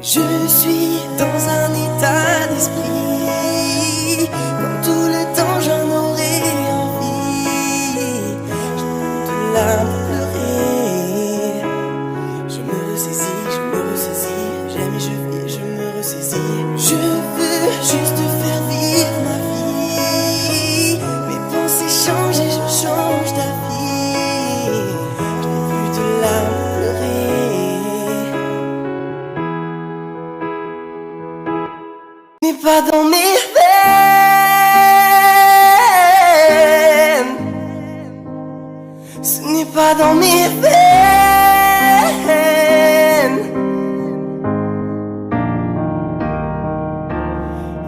Je suis dans un état d'esprit, comme tout le temps j'en aurais envie. Je n'ai de larmes pour pleurer. Je me ressaisis, j'aime et je vis, je me ressaisis. Je veux juste faire vivre ma vie. Mes pensées changent et je change d'avis. Je n'ai plus de larmes pour pleurer. N'est pas dans mes veines. Ce n'est pas dans mes veines.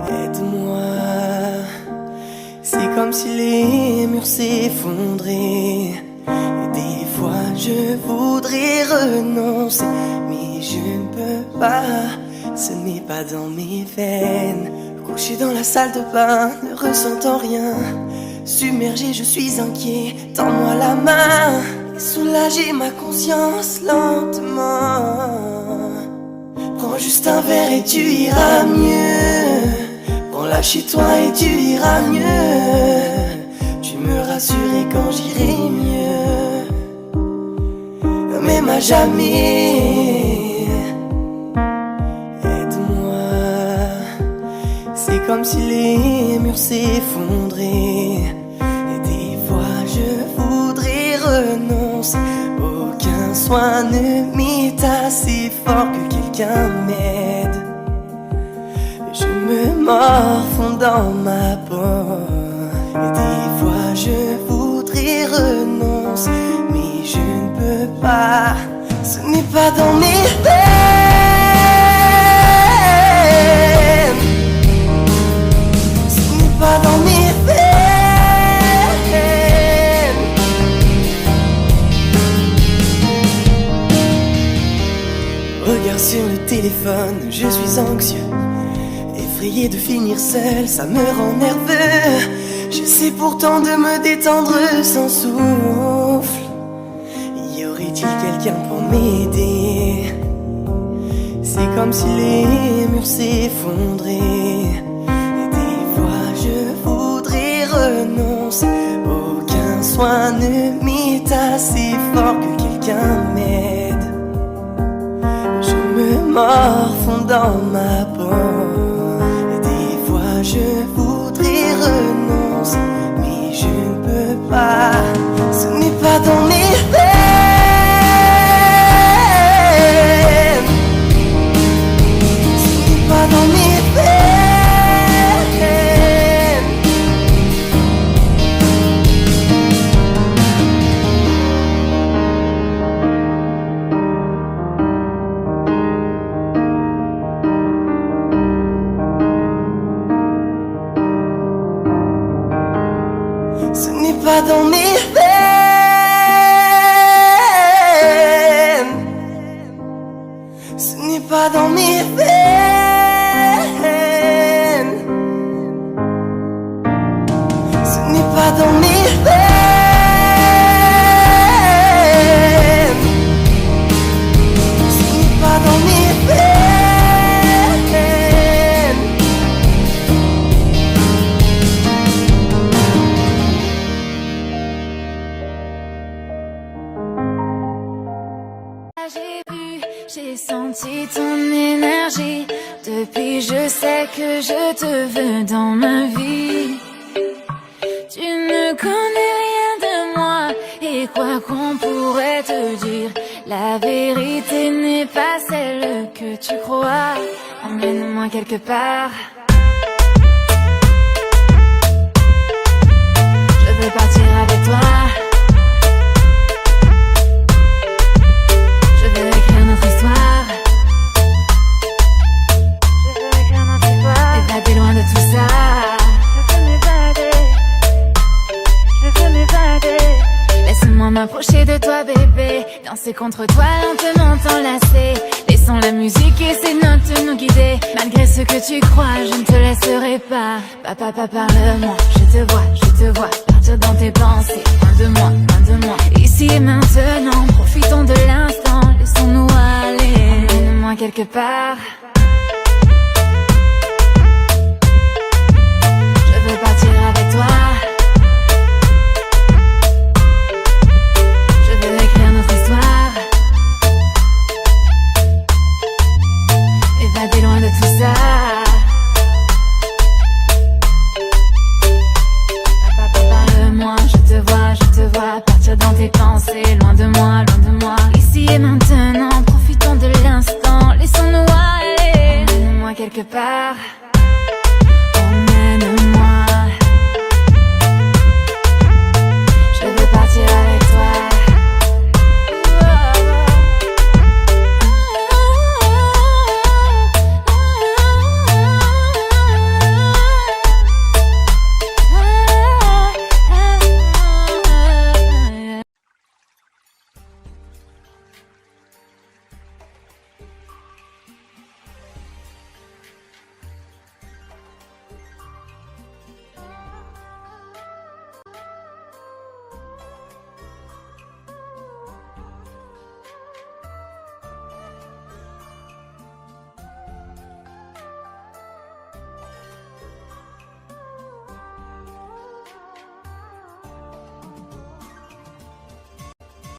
Aide-moi. C'est comme si les murs s'effondraient. Et des fois je voudrais renoncer, mais je ne peux pas. Ce n'est pas dans mes veines. Couché dans la salle de bain, ne ressentant rien. Submergé, je suis inquiet. Tends-moi la main et soulager ma conscience lentement. Prends juste un verre et tu iras mieux. Prends-la chez toi et tu iras mieux. Tu me rassurais quand j'irai mieux. Même à jamais. C'est comme si les murs s'effondraient. Et des fois je voudrais renoncer. Aucun soin ne m'est assez fort que quelqu'un m'aide. Je me morfonds dans ma peau. Et des fois je voudrais renoncer, mais je ne peux pas. Ce n'est pas dans mes veines. Pas dans mes veines. Regarde sur le téléphone, je suis anxieux. Effrayé de finir seul, ça me rend nerveux. J'essaie pourtant de me détendre sans souffle. Y aurait-il quelqu'un pour m'aider? C'est comme si les murs s'effondraient. Renonce. Aucun soin ne m'est assez fort que quelqu'un m'aide. Je me morfonds dans ma peau. Et des fois je voudrais renoncer, mais je ne peux pas. Ce n'est pas dans mes veines. Ce n'est pas dans mes veines. Pas dans mes veines. Ce n'est pas dans mes veines. Ce n'est pas dans mes veines. Ce n'est pas dans mes veines. J'ai senti ton énergie. Depuis je sais que je te veux dans ma vie. Tu ne connais rien de moi. Et quoi qu'on pourrait te dire, la vérité n'est pas celle que tu crois. Emmène-moi quelque part. Je veux partir avec toi. Je veux écrire notre histoire. Je veux écrire notre histoire. Évader loin de tout ça. Je veux m'évader. Je veux m'évader. Laisse-moi m'approcher de toi bébé. Danser contre toi lentement t'enlacer. Laissons la musique et ses notes nous guider. Malgré ce que tu crois, je ne te laisserai pas. Papa, parle-moi, je te vois partir dans tes pensées. Loin de moi, ici et maintenant, profitons de l'instant. Laissons-nous aller, emmène-moi quelque part. Je veux partir avec toi. Je veux écrire notre histoire. Évader loin de tout ça. Papa, parle-moi, je te vois partir dans tes pensées. Loin de moi, ici et maintenant, profitons de l'instant. Laissons-nous aller. c'est la